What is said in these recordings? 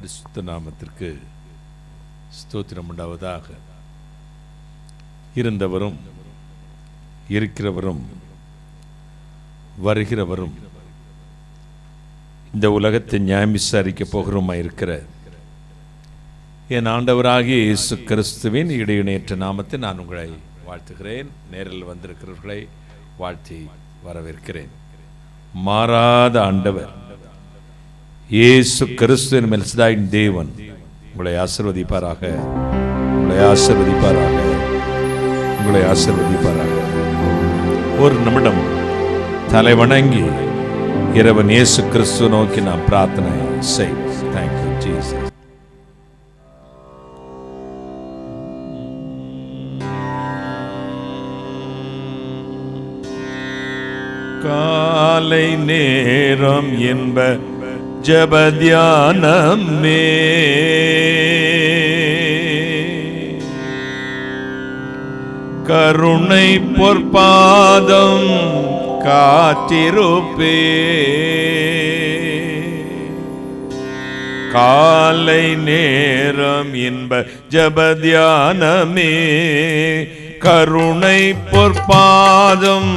பரிசுத்த நாமத்திற்கு ஸ்தோத்திரம் உண்டாவதாக. இருந்தவரும் இருக்கிறவரும் வருகிறவரும் இந்த உலகத்தை நியாயம் விசாரிக்க போகிறோமா இருக்கிற என் ஆண்டவராகிய இயேசு கிறிஸ்துவின் இடையிணையற்ற நாமத்தை நான் உங்களை வாழ்த்துகிறேன். நேரில் வந்திருக்கிறவர்களை வாழ்த்தி வரவேற்கிறேன். மாறாத ஆண்டவர் இயேசு கிறிஸ்துவின் மெல்சதாயின் தேவன் உங்களை ஆசீர்வதிப்பாராக, உங்களை ஆசீர்வதிப்பாராக, உங்களை ஆசீர்வதிப்பாராக. ஒரு நிமிடம் தலை வணங்கி இறைவன் இயேசு கிறிஸ்து நோக்கி நாம் பிரார்த்தனை செய்வோம். Thank you Jesus. காலை நேரம் என்ப ஜெப தியானமே, கருணை பொற்பாதம் காத்திருப்பே. காலை நேரம் என்ப ஜெப தியானமே, கருணை பொற்பாதம்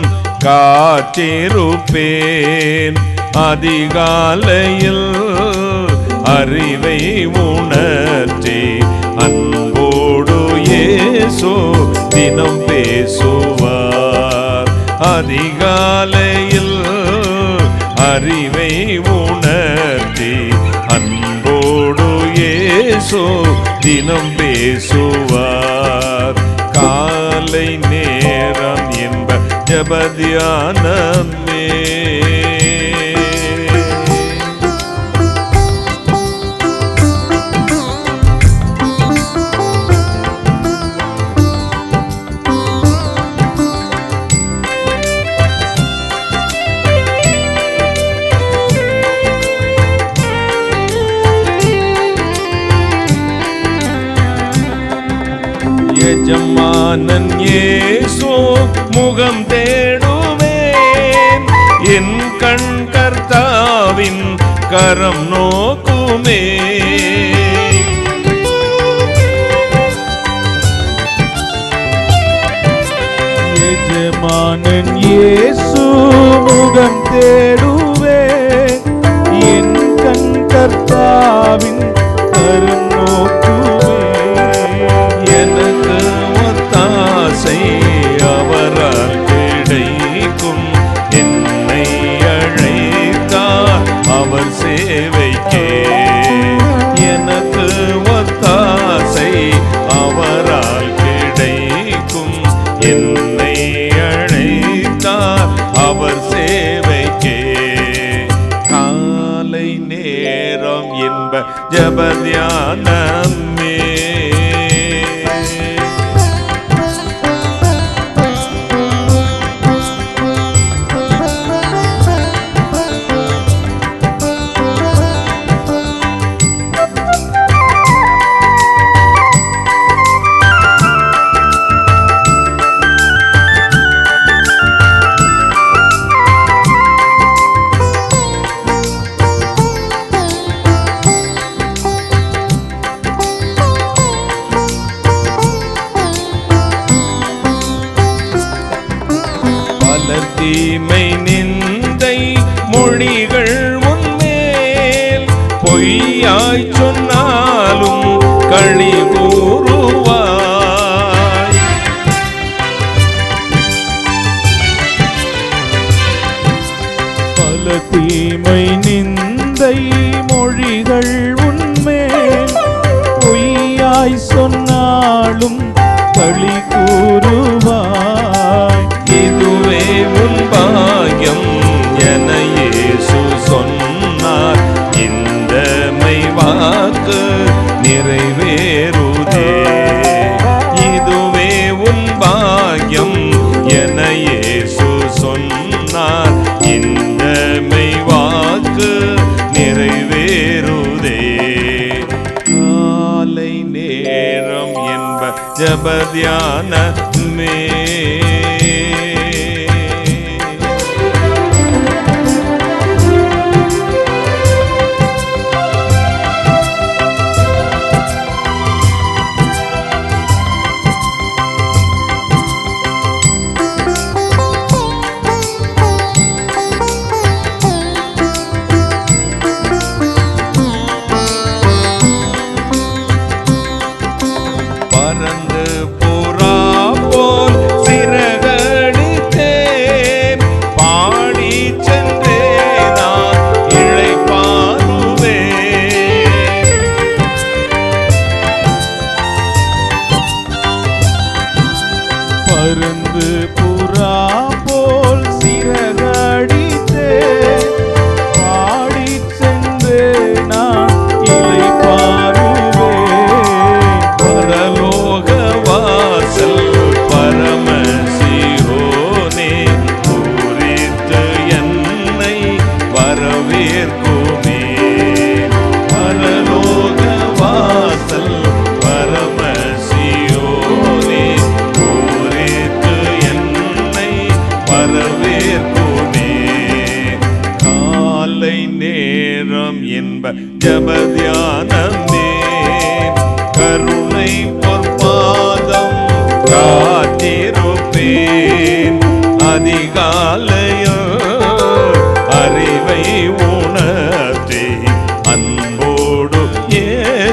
காத்திருப்பேன். அதிகாலையில் அறிவை உணர்த்தி அன்போடு இயேசு தினம் பேசுவார். அதிகாலையில் அறிவை உணர்த்தி அன்போடு இயேசு தினம் பேசுவார். காலை நேரம் என்ப ஜெப தியானமே. எஜமானன் இயேசு முகம் தேடுவேன், என் கண் கர்த்தாவின் கரம் நோக்குமே. எஜமானன் இயேசு முகம் தேடுவேன், என் கண் கர்த்தாவின் கரம் நோக்குமே. எனக்கு ஒத்தாசை அவரால் கிடைக்கும், என்னை அழைத்தார் அவர் சேவைக்கே. எனக்கு ஒத்தாசை அவரால் கிடைக்கும், என்னை அழைத்தார் அவர் சேவைக்கே. காலை நேரம் என்ப ஜெப தியானமே. தீமை நிந்தை மொழிகள் உன்மேல் பொய்யாய் சொன்னாலும் களி கூறுவாய். பல தீமை நிந்தை மொழிகள் உன்மேல் பொய்யாய் சொன்னாலும் களி கூறுவாய். இதுவே உன் பாக்கியம் என இயேசு சொன்னார், இந்த மெய்வாக்கு நிறைவேறுதே. இதுவே உன் பாக்கியம் என இயேசு சொன்னார், இந்த மெய்வாக்கு நிறைவேறுதே. காலை நேரம் என்ப ஜெப தியானமே.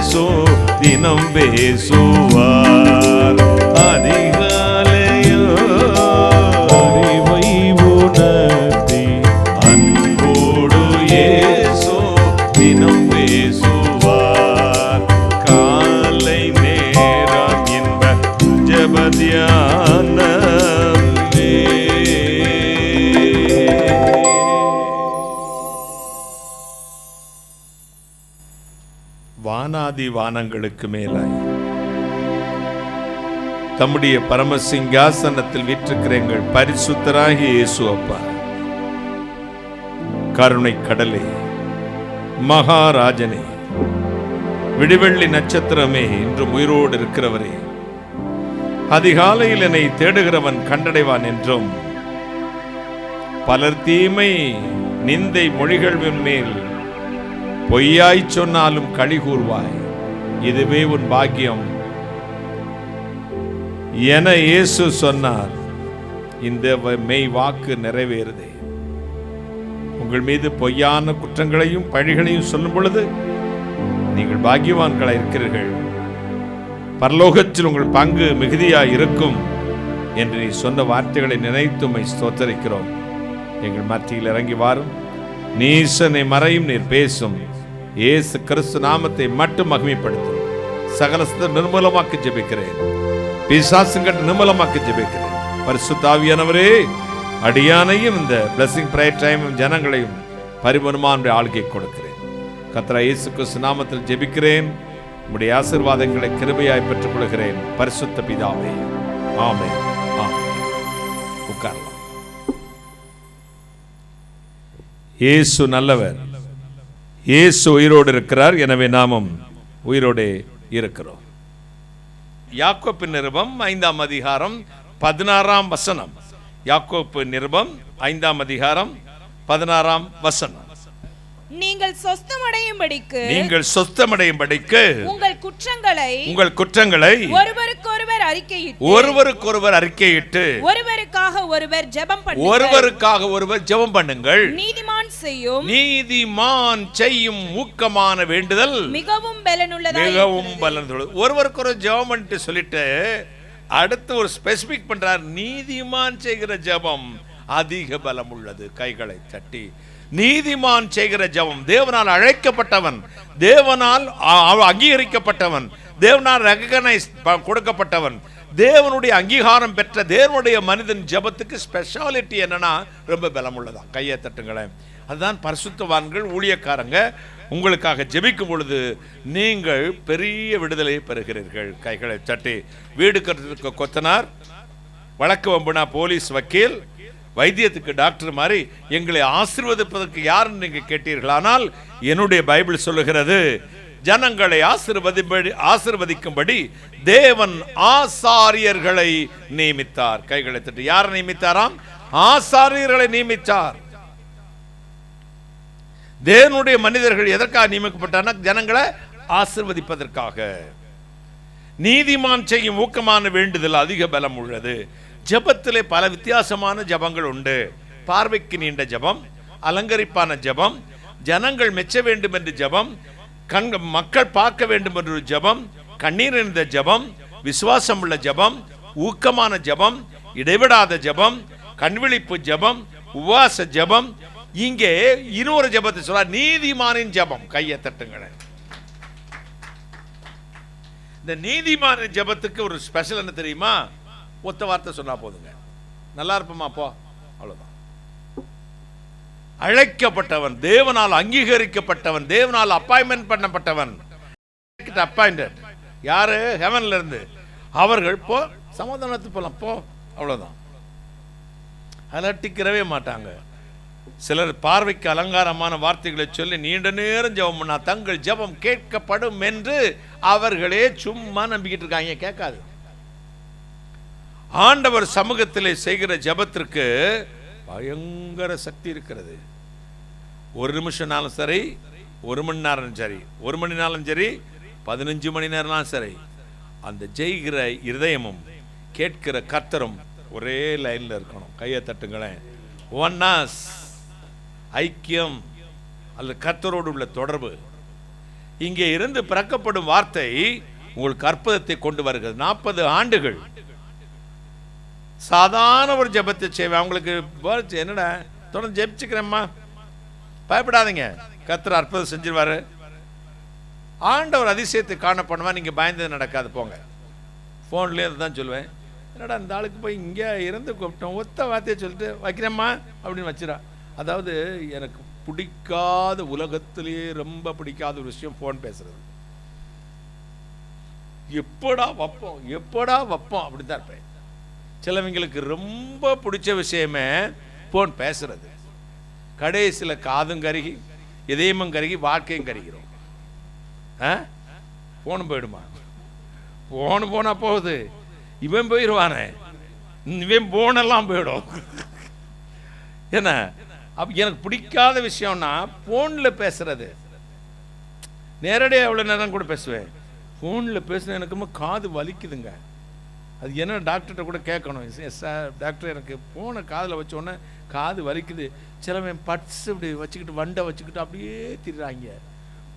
இயேசு தினம் பேசுவார். அதிகாலையோ அறிவை உணர்த்தி அன்போடு இயேசு தினம் பேசுவார். காலை நேரம் என்ப ஜபதியானமே. வானாதி வானங்களுக்கு மேலாய் தம்முடைய பரமசிங்காசனத்தில் வீற்றிருக்கிற எங்கள் பரிசுத்தராகிய இயேசு அப்பா, கருணை கடலே, மகாராஜனே, விடிவெள்ளி நட்சத்திரமே, இன்றும் உயிரோடு இருக்கிறவரே, அதிகாலையில் என்னை தேடுகிறவன் கண்டடைவான் என்றும் பலர் தீமை நிந்தை மொழிகளின் மேல் பொய்யாய் சொன்னாலும் களி கூர்வாய், இதுவே உன் பாக்கியம் என இயேசு சொன்னார். இந்த மெய் வாக்கு நிறைவேறுதே. உங்கள் மீது பொய்யான குற்றங்களையும் பழிகளையும் சொல்லும் பொழுது நீங்கள் பாக்கியவான்களாய் இருக்கிறீர்கள், பரலோகத்தில் உங்கள் பங்கு மிகுதியாய் இருக்கும் என்று நீ சொன்ன வார்த்தைகளை நினைத்து உம்மை ஸ்தோத்தரிக்கிறோம். எங்கள் மத்தியில் இறங்கி வாரும், நீசனை மறையும், நீர் பேசும். இயேசு கிறிஸ்து நாமத்தை மட்டும் மகிமைப்படுத்தும். சகலத்தை நிர்மூலமாக்கி ஜெபிக்கிறேன், பிசாசுங்கள் நிர்மூலமாக்கி ஜெபிக்கிறேன். பரிசுத்த ஆவியானவரே, அடியானையும் இந்த பிளஸிங் பிரேயர் டைம் ஜனங்களையும் பரிபூர்ணமான ஆளுகை கொடுக்கிறேன். கர்த்தர் இயேசு கிறிஸ்து நாமத்தில் ஜெபிக்கிறேன். உம்முடைய ஆசீர்வாதங்களை கிருபையாய் பெற்றுக் கொள்கிறேன். பரிசுத்த பிதாவே, ஆமென். உட்காரலாம். இயேசு நல்லவர், இயேசு உயிரோடு இருக்கிறார், எனவே நாமும் உயிரோடு இருக்கிறோம். யாக்கோப்பு நிருபம் 5ஆம் அதிகாரம் 16ஆம் வசனம். யாக்கோப்பு நிருபம் 5ஆம் அதிகாரம் 16ஆம் வசனம். நீங்கள் சொஸ்தமடையும்படிக்கு உங்கள் குற்றங்களை ஒருவருக்கொருவர் அறிக்கையிட்டு ஒருவருக்காக ஒருவர் ஜெபம் பண்ணுங்கள். நீதிமான் செய்யும் ஊக்கமான வேண்டுதல் மிகவும் பலனுள்ளது. ஒருவருக்கொருவர் ஜெபம் பண்ணிட்டு சொல்லிட்டு அடுத்து ஒரு ஸ்பெசிபிக் பண்றார். நீதிமான் செய்கிற ஜெபம் அதிக பலம் உள்ளது. கைகளை தட்டி, நீதிமான் செய்கிற ஜெபம், தேவனால் அழைக்கப்பட்டவன், தேவனால் அங்கீகரிக்கப்பட்டவன், தேவனால் ரெகக்னைஸ் கொடுக்கப்பட்டவன், தேவனுடைய அங்கீகாரம் பெற்ற தேவனுடைய மனிதன் ஜெபத்துக்கு ஸ்பெஷாலிட்டி என்னன்னா ரொம்ப பலம் உள்ளதா. கையை தட்டுங்களேன். அதுதான் பரிசுத்தவான்கள், ஊழியக்காரங்க உங்களுக்காக ஜெபிக்கும் பொழுது நீங்கள் பெரிய விடுதலை பெறுகிறீர்கள். கைகளை தட்டி. வீடு கட்டுறதுக்கு கொத்தனார், வழக்கு வம்புனா போலீஸ் வக்கீல், வைத்தியத்துக்கு டாக்டர் மாதிரி எங்களை ஆசீர்வதிப்பதற்கு யாருன்னு நீங்க கேட்டீர்களானால் என்னுடைய பைபிள் சொல்லுகிறது, ஜனங்களை ஆசீர்வதிக்கும்படி தேவன் ஆசாரியர்களை நியமித்தார். கைகளை தட்டி. யாரை நியமித்தாராம்? ஆசாரியர்களை நியமித்தார். தேவனுடைய மனிதர்கள் எதற்காக நியமிக்கப்பட்டார்? ஜனங்களை ஆசீர்வதிப்பதற்காக. நீதிமான் செய்யும் ஊக்கமான வேண்டுதல் அதிக பலம் உள்ளது. ஜெபத்திலே பல வித்தியாசமான ஜெபங்கள் உண்டு. பார்வைக்கு நீண்ட ஜெபம், அலங்கரிப்பான ஜெபம், ஜனங்கள் மெச்ச வேண்டும் என்று ஜெபம், மக்கள் பார்க்க வேண்டும் என்று ஜெபம், கண்ணீர் நிறைந்த ஜெபம், விசுவாசம் உள்ள ஜெபம், ஊக்கமான ஜெபம், இடைவிடாத ஜெபம், கண்விழிப்பு ஜெபம், உபவாச ஜெபம். இங்கே இன்னொரு ஜெபத்தை சொல்ல, நீதிமானின் ஜெபம். கையை தட்டுங்களேன். இந்த நீதிமானின் ஜெபத்துக்கு ஒரு ஸ்பெஷல் என்ன தெரியுமா? ஒத்த வார்த்தை சொன்னா போதுங்க, நல்லா இருப்போமா போ, அவ்வளவுதான். அழைக்கப்பட்டவன், தேவனால் அங்கீகரிக்கப்பட்டவன், தேவனால் அப்பாயின்மெண்ட் பண்ணப்பட்டவன், அப்பாயிண்டட். யாரு? ஹெவன்ல இருந்து. அவர்கள் போ, சமாதானத்துக்கு போலாம் போ, அவ்வளவுதான். அலட்டிக்கிறவே மாட்டாங்க. சிலர் பார்வைக்கு அலங்காரமான வார்த்தைகளை சொல்லி நீண்ட நேரம் ஜெபம் பண்ணா தங்கள் ஜெபம் கேட்கப்படும் என்று அவர்களே சும்மா நம்பிக்கிட்டு இருக்காங்க. கேட்காது. ஆண்டவர் சமூகத்திலே செய்கிற ஜெபத்திற்கு பயங்கர சக்தி இருக்கிறது. ஒரு நிமிஷம்னாலும் சரி, 1 மணி நேரம் சரி, 1 மணி நேரம் சரி, 15 மணி நேரம் சரி, அந்த ஜெயிக்கிற இருதயமும் கேட்கிற கர்த்தரும் ஒரே லைன்ல இருக்கணும். கையை தட்டுங்களேன். ஒன்னாஸ், ஐக்கியம் அல்லது கர்த்தரோடு உள்ள தொடர்பு. இங்கே இருந்து பிறக்கப்படும் வார்த்தை உங்களுக்கு அற்புதத்தை கொண்டு வருகிறது. 40 ஆண்டுகள் சாதாரண ஒரு ஜெபத்தை செய்வேன். அவங்களுக்கு என்னடா தொடர்ந்து ஜெபிச்சுக்கிறேம்மா, பயப்படாதீங்க, கர்த்தர் அற்புதம் செஞ்சிருவாரு, ஆண்டவர் அதிசயத்தை காண பண்ணுவா, நீங்க பயந்தது நடக்காது போங்க. ஃபோன்லேயே தான் சொல்லுவேன், என்னடா இந்த ஆளுக்கு போய் இங்கே இருந்து கூப்பிட்டோம், ஒத்த வார்த்தையை சொல்லிட்டு வைக்கிறேம்மா அப்படின்னு வச்சிடா. அதாவது எனக்கு பிடிக்காத, உலகத்திலேயே ரொம்ப பிடிக்காத ஒரு விஷயம் ஃபோன் பேசுறது. எப்படா வைப்போம் அப்படி தான் இருப்பேன். சிலவங்களுக்கு ரொம்ப பிடிச்ச விஷயமே ஃபோன் பேசுறது. கடைசியில் காதும் கருகி இதயமும் கருகி வாழ்க்கையும் கருகிறோம். ஃபோனும் போயிடுமா? ஃபோனு போனா போகுது, இவன் போயிடுவானே, இவன் போனெல்லாம் போயிடும். என்ன அப்போ எனக்கு பிடிக்காத விஷயம்னா ஃபோனில் பேசுறது. நேரடியாக எவ்வளோ நேரம் கூட பேசுவேன், ஃபோனில் பேசுனா எனக்கு காது வலிக்குதுங்க. அது என்ன டாக்டர்கிட்ட கூட கேட்கணும், சார் டாக்டர் எனக்கு ஃபோனை காதில் வச்சோடனே காது வலிக்குது. சிலவன் பட்ஸ் இப்படி வச்சுக்கிட்டு வண்டை வச்சுக்கிட்டு அப்படியே திரிறாங்க.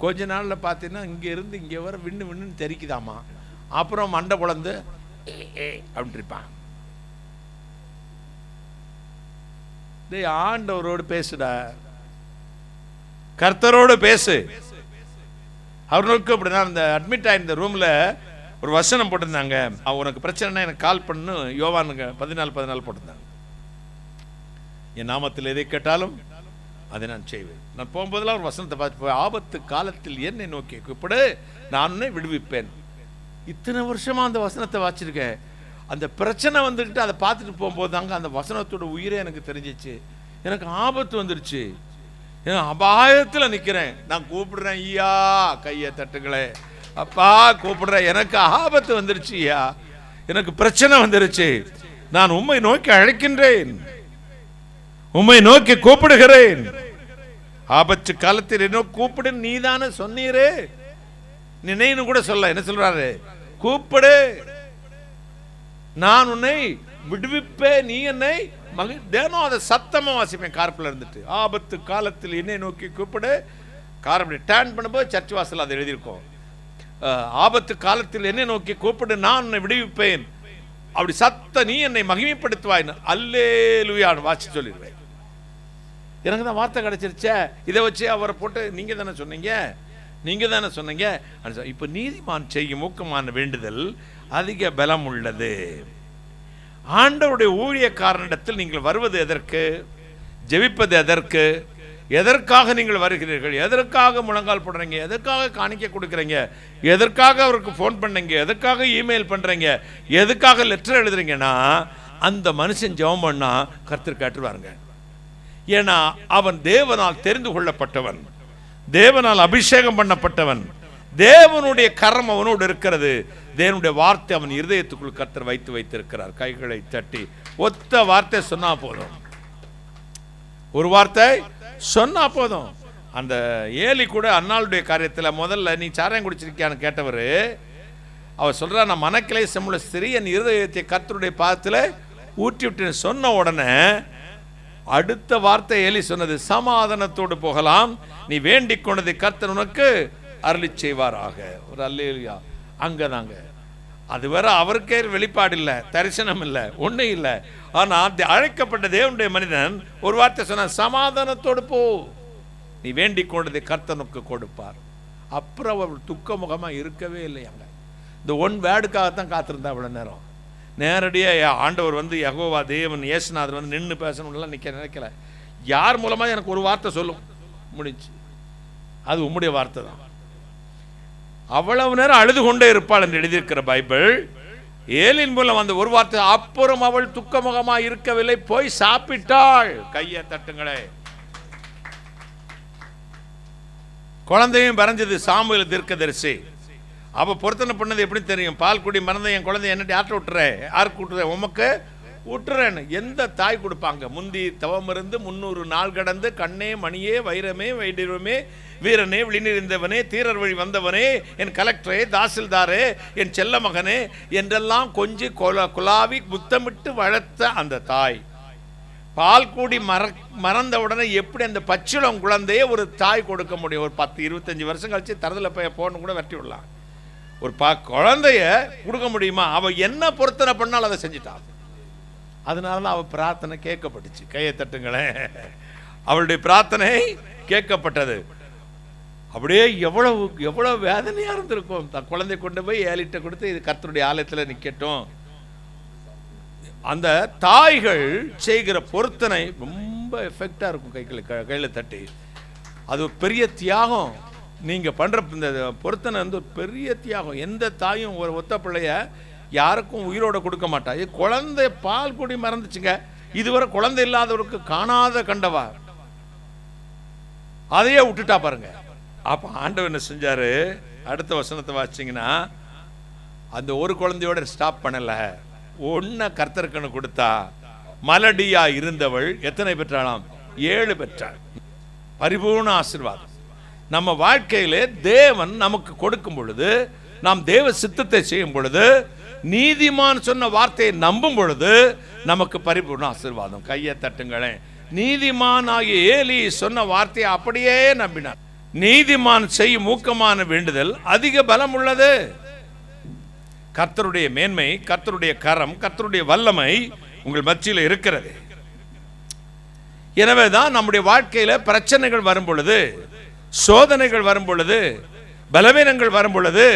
கொஞ்ச நாளில் பார்த்தீங்கன்னா இங்கே இருந்து இங்கே வர விண்ணுன்னு தெரிக்குதாமா, அப்புறம் மண்டை குழந்து அப்படின்னு இருப்பான். ஆண்டவரோடு பேசுடா, கர்த்தரோடு பேசு. அவர்களுக்கு அப்படிதான் இந்த அட்மிட் ஆயிருந்த ரூம்ல ஒரு வசனம் போட்டிருந்தாங்க, உனக்கு பிரச்சனைனா எனக்கு கால் பண்ணு, யோவானுங்க 14:14 போட்டிருந்தாங்க. என் நாமத்தில் எதை கேட்டாலும் அதை நான் செய்வேன். நான் போகும்போதெல்லாம் ஒரு வசனத்தை பார்த்து, ஆபத்து காலத்தில் என்னை நோக்கி கூப்பிடு, நான் உன்னை விடுவிப்பேன். இத்தனை வருஷமா அந்த வசனத்தை வாச்சிருக்கேன். அந்த பிரச்சனை வந்துக்கிட்டு அதை பார்த்துட்டு போகும்போது தாங்க அந்த வசனத்தோட உயிரே எனக்கு தெரிஞ்சிச்சு. எனக்கு ஆபத்து வந்துருச்சு, அபாயத்தில் நிற்கிறேன், நான் கூப்பிடுறேன், ஐயா கையை தட்டுங்களே, அப்பா கூப்பிடுறேன், எனக்கு ஆபத்து வந்துருச்சு ஐயா, எனக்கு பிரச்சனை வந்துருச்சு, நான் உம்மை நோக்கி அழைக்கின்றேன், உம்மை நோக்கி கூப்பிடுகிறேன். ஆபத்து காலத்தில் என்ன கூப்பிடு நீதானே சொன்னீரே, நினைன்னு கூட சொல்ல, என்ன சொல்றாரு, கூப்பிடு, நான் உன்னை விடுவிப்பேன், நீ என்னை தினம் அதை சத்தமா வாசிப்பேன் கார்பில் இருந்துட்டு. ஆபத்து காலத்தில் என்னை நோக்கி கூப்பிடு. கார் அப்படி டேர்ன் பண்ணும்போது சர்ச் வாசல் அதை எழுதியிருக்கோம், ஆபத்து காலத்தில் என்னை நோக்கி கூப்பிடு, நான் உன்னை விடுவிப்பேன், அப்படி சத்த நீ என்னை மகிமைப்படுத்துவாய், அல்லேலூயான்னு வாசி சொல்லிடுவேன். எனக்கு தான் வார்த்தை கிடைச்சிருச்சே, இதை வச்சு அவரை போட்டு நீங்க தானே சொன்னீங்க. இப்ப நீதிமான் செய்யும் ஊக்கமான வேண்டுதல் அதிக பலம் உள்ளது. ஆண்டவருடைய ஊழியக்காரனிடத்தில் நீங்கள் வருவது எதற்கு, ஜெபிப்பது எதற்கு, எதற்காக நீங்கள் வருகிறீர்கள், எதற்காக முழங்கால் போடுறீங்க, எதற்காக காணிக்கை கொடுக்குறீங்க, எதற்காக அவருக்கு ஃபோன் பண்ணீங்க, எதற்காக இமெயில் பண்றீங்க, எதுக்காக லெட்டர் எழுதுறீங்கன்னா அந்த மனுஷன் ஜெபம் பண்ணா கர்த்தர் கேட்டுருவாருங்க. ஏன்னா அவன் தேவனால் தெரிந்து கொள்ளப்பட்டவன், தேவனால் அபிஷேகம் பண்ணப்பட்டவன், தேவனுடைய கரம் அவனோடு இருக்கிறது, தேவனுடைய வார்த்தை அவன் இருதயத்துக்குள் கர்த்தர் வைத்திருக்கிறார். கைகளை தட்டி ஒத்த வார்த்தை சொன்னா போதும், ஒரு வார்த்தை சொன்னா போதும். அந்த ஏலி கூட அன்னாளுடைய காரியத்தில் முதல்ல நீ சாராயம் குடிச்சிருக்கியான்னு கேட்டவர், அவர் சொல்றா, நான் மனக்கிளை செம்முள்ள ஸ்திரீ என் இருதயத்தை கர்த்தருடைய பாதத்தில் ஊற்றி விட்டு சொன்ன உடனே அடுத்த வார்த்தை ஏலி சொன்னது, சமாதானத்தோடு போகலாம், நீ வேண்டிக் கொண்டதை கர்த்தர் உனக்கு அருளி செய்வாராக. ஒரு அல்லேலூயா. அங்கதாங்க அதுவரை அவருக்கே வெளிப்பாடு இல்லை, தரிசனம் இல்லை, ஒன்றும் இல்லை. ஆனால் அழைக்கப்பட்ட தேவனுடைய மனிதன் ஒரு வார்த்தை சொன்ன, சமாதானத்தோடு போ, நீ வேண்டிக் கொண்டதை கர்த்தனுக்கு கொடுப்பார். அப்புறம் அவர் துக்க முகமா இருக்கவே இல்லையாங்க. இந்த ஒன் வேர்டுக்காகத்தான் காத்திருந்தா அவ்வளவு நேரம். நேரடியாக ஆண்டவர் வந்து யெகோவா தேவன் இயேசுநாதர் வந்து நின்று பேசணும்லாம் நினைக்கல. யார் மூலமா எனக்கு ஒரு வார்த்தை சொல்லும், முடிஞ்சு, அது உம்முடைய வார்த்தை தான். அவ்வளவு நேரம் அழுது கொண்டே இருப்பாள் என்று எழுதியிருக்கிற பைபிள். ஏலின் மூலம் அந்த ஒரு வார்த்தை, அப்புறம் அவள் துக்கமுகமா இருக்கவில்லை, போய் சாப்பிட்டாள். கையை தட்டுங்களே. குழந்தையும் பறஞ்சது, சாமுவேல் தீர்க்கதரிசி. அப்ப பொருத்தனை பண்ணது எப்படி தெரியும், பால் குடி மறந்த என் குழந்தை என்ன யார்ட்ட விட்டுறேன், யாருக்கு விட்டுறேன், உமக்கு விட்டுறேன்னு எந்த தாய் கொடுப்பாங்க. முந்தி தவம் இருந்து 300 நாள் கடந்து, கண்ணே மணியே வைரமே வைடீரமே வீரனே விழிநிறைந்தவனே தீரர் வழி வந்தவனே என் கலெக்டரே தாசில்தாரே என் செல்ல மகனே என்றெல்லாம் கொஞ்சி குலாவி முத்தமிட்டு வளர்த்த அந்த தாய் பால் கூடி மறந்த உடனே எப்படி அந்த பச்சிளம் குழந்தைய ஒரு தாய் கொடுக்க முடியும்? ஒரு 10-25 வருஷம் கழிச்சு தரதில் போய் போன்னு கூட வெட்டி விடலாம். ஒரு குழந்தைய கொடுக்க முடியுமா? அவள் என்ன பொருத்தனை பண்ணாலும் அதை செஞ்சுட்டான். அதனால தான் அவள் பிரார்த்தனை கேட்கப்பட்டுச்சு. கையை தட்டுங்களேன். அவளுடைய பிரார்த்தனை கேட்கப்பட்டது. அப்படியே எவ்வளவு வேதனையா இருந்திருக்கும். தன் குழந்தை கொண்டு போய் 7 லிட்டர் கொடுத்து இது கர்த்தருடைய ஆலயத்தில் நிற்கட்டும். அந்த தாய்கள் செய்கிற பொருத்தனை ரொம்ப எஃபெக்டா இருக்கும். கையில தட்டி அது ஒரு பெரிய தியாகம். நீங்க பண்ற இந்த பொருத்தனை வந்து ஒரு பெரிய தியாகம். எந்த தாயும் ஒரு ஒத்த பிள்ளைய யாருக்கும் உயிரோட கொடுக்க மாட்டா. குழந்தை பால் குடி மறந்துச்சுங்க. இதுவரை குழந்தை இல்லாதவருக்கு காணாத கண்டவா அதையே விட்டுட்டா பாருங்க. அப்ப ஆண்டவர் என்ன செஞ்சாரு? அடுத்த வசனத்தை வாசிச்சீங்கன்னா, அந்த ஒரு குழந்தையோட ஸ்டாப் பண்ணல. ஒன்ன கர்த்தருக்குன்னு கொடுத்தா மலடியா இருந்தவள் எத்தனை பெற்றாளாம்? 7 பெற்றாள். பரிபூர்ண ஆசீர்வாதம். நம்ம வாழ்க்கையிலே தேவன் நமக்கு கொடுக்கும் பொழுது, நாம் தேவ சித்தத்தை செய்யும் பொழுது, நீதிமான் சொன்ன வார்த்தையை நம்பும் பொழுது நமக்கு பரிபூர்ண ஆசீர்வாதம். கையை தட்டுங்களேன். நீதிமான் ஆகிய ஏலி சொன்ன வார்த்தையை அப்படியே நம்பினார். நீதிமான் செய்யும் ஊக்கமான வேண்டுதல் அதிக பலம் உள்ளது. கர்த்தருடைய மேன்மை, கர்த்தருடைய கரம், கர்த்தருடைய வல்லமை உங்கள் மத்தியில் இருக்கிறது. எனவேதான் நம்முடைய வாழ்க்கையில பிரச்சனைகள் வரும் பொழுது, சோதனைகள் வரும் பொழுது, பலவீனங்கள் வரும் பொழுது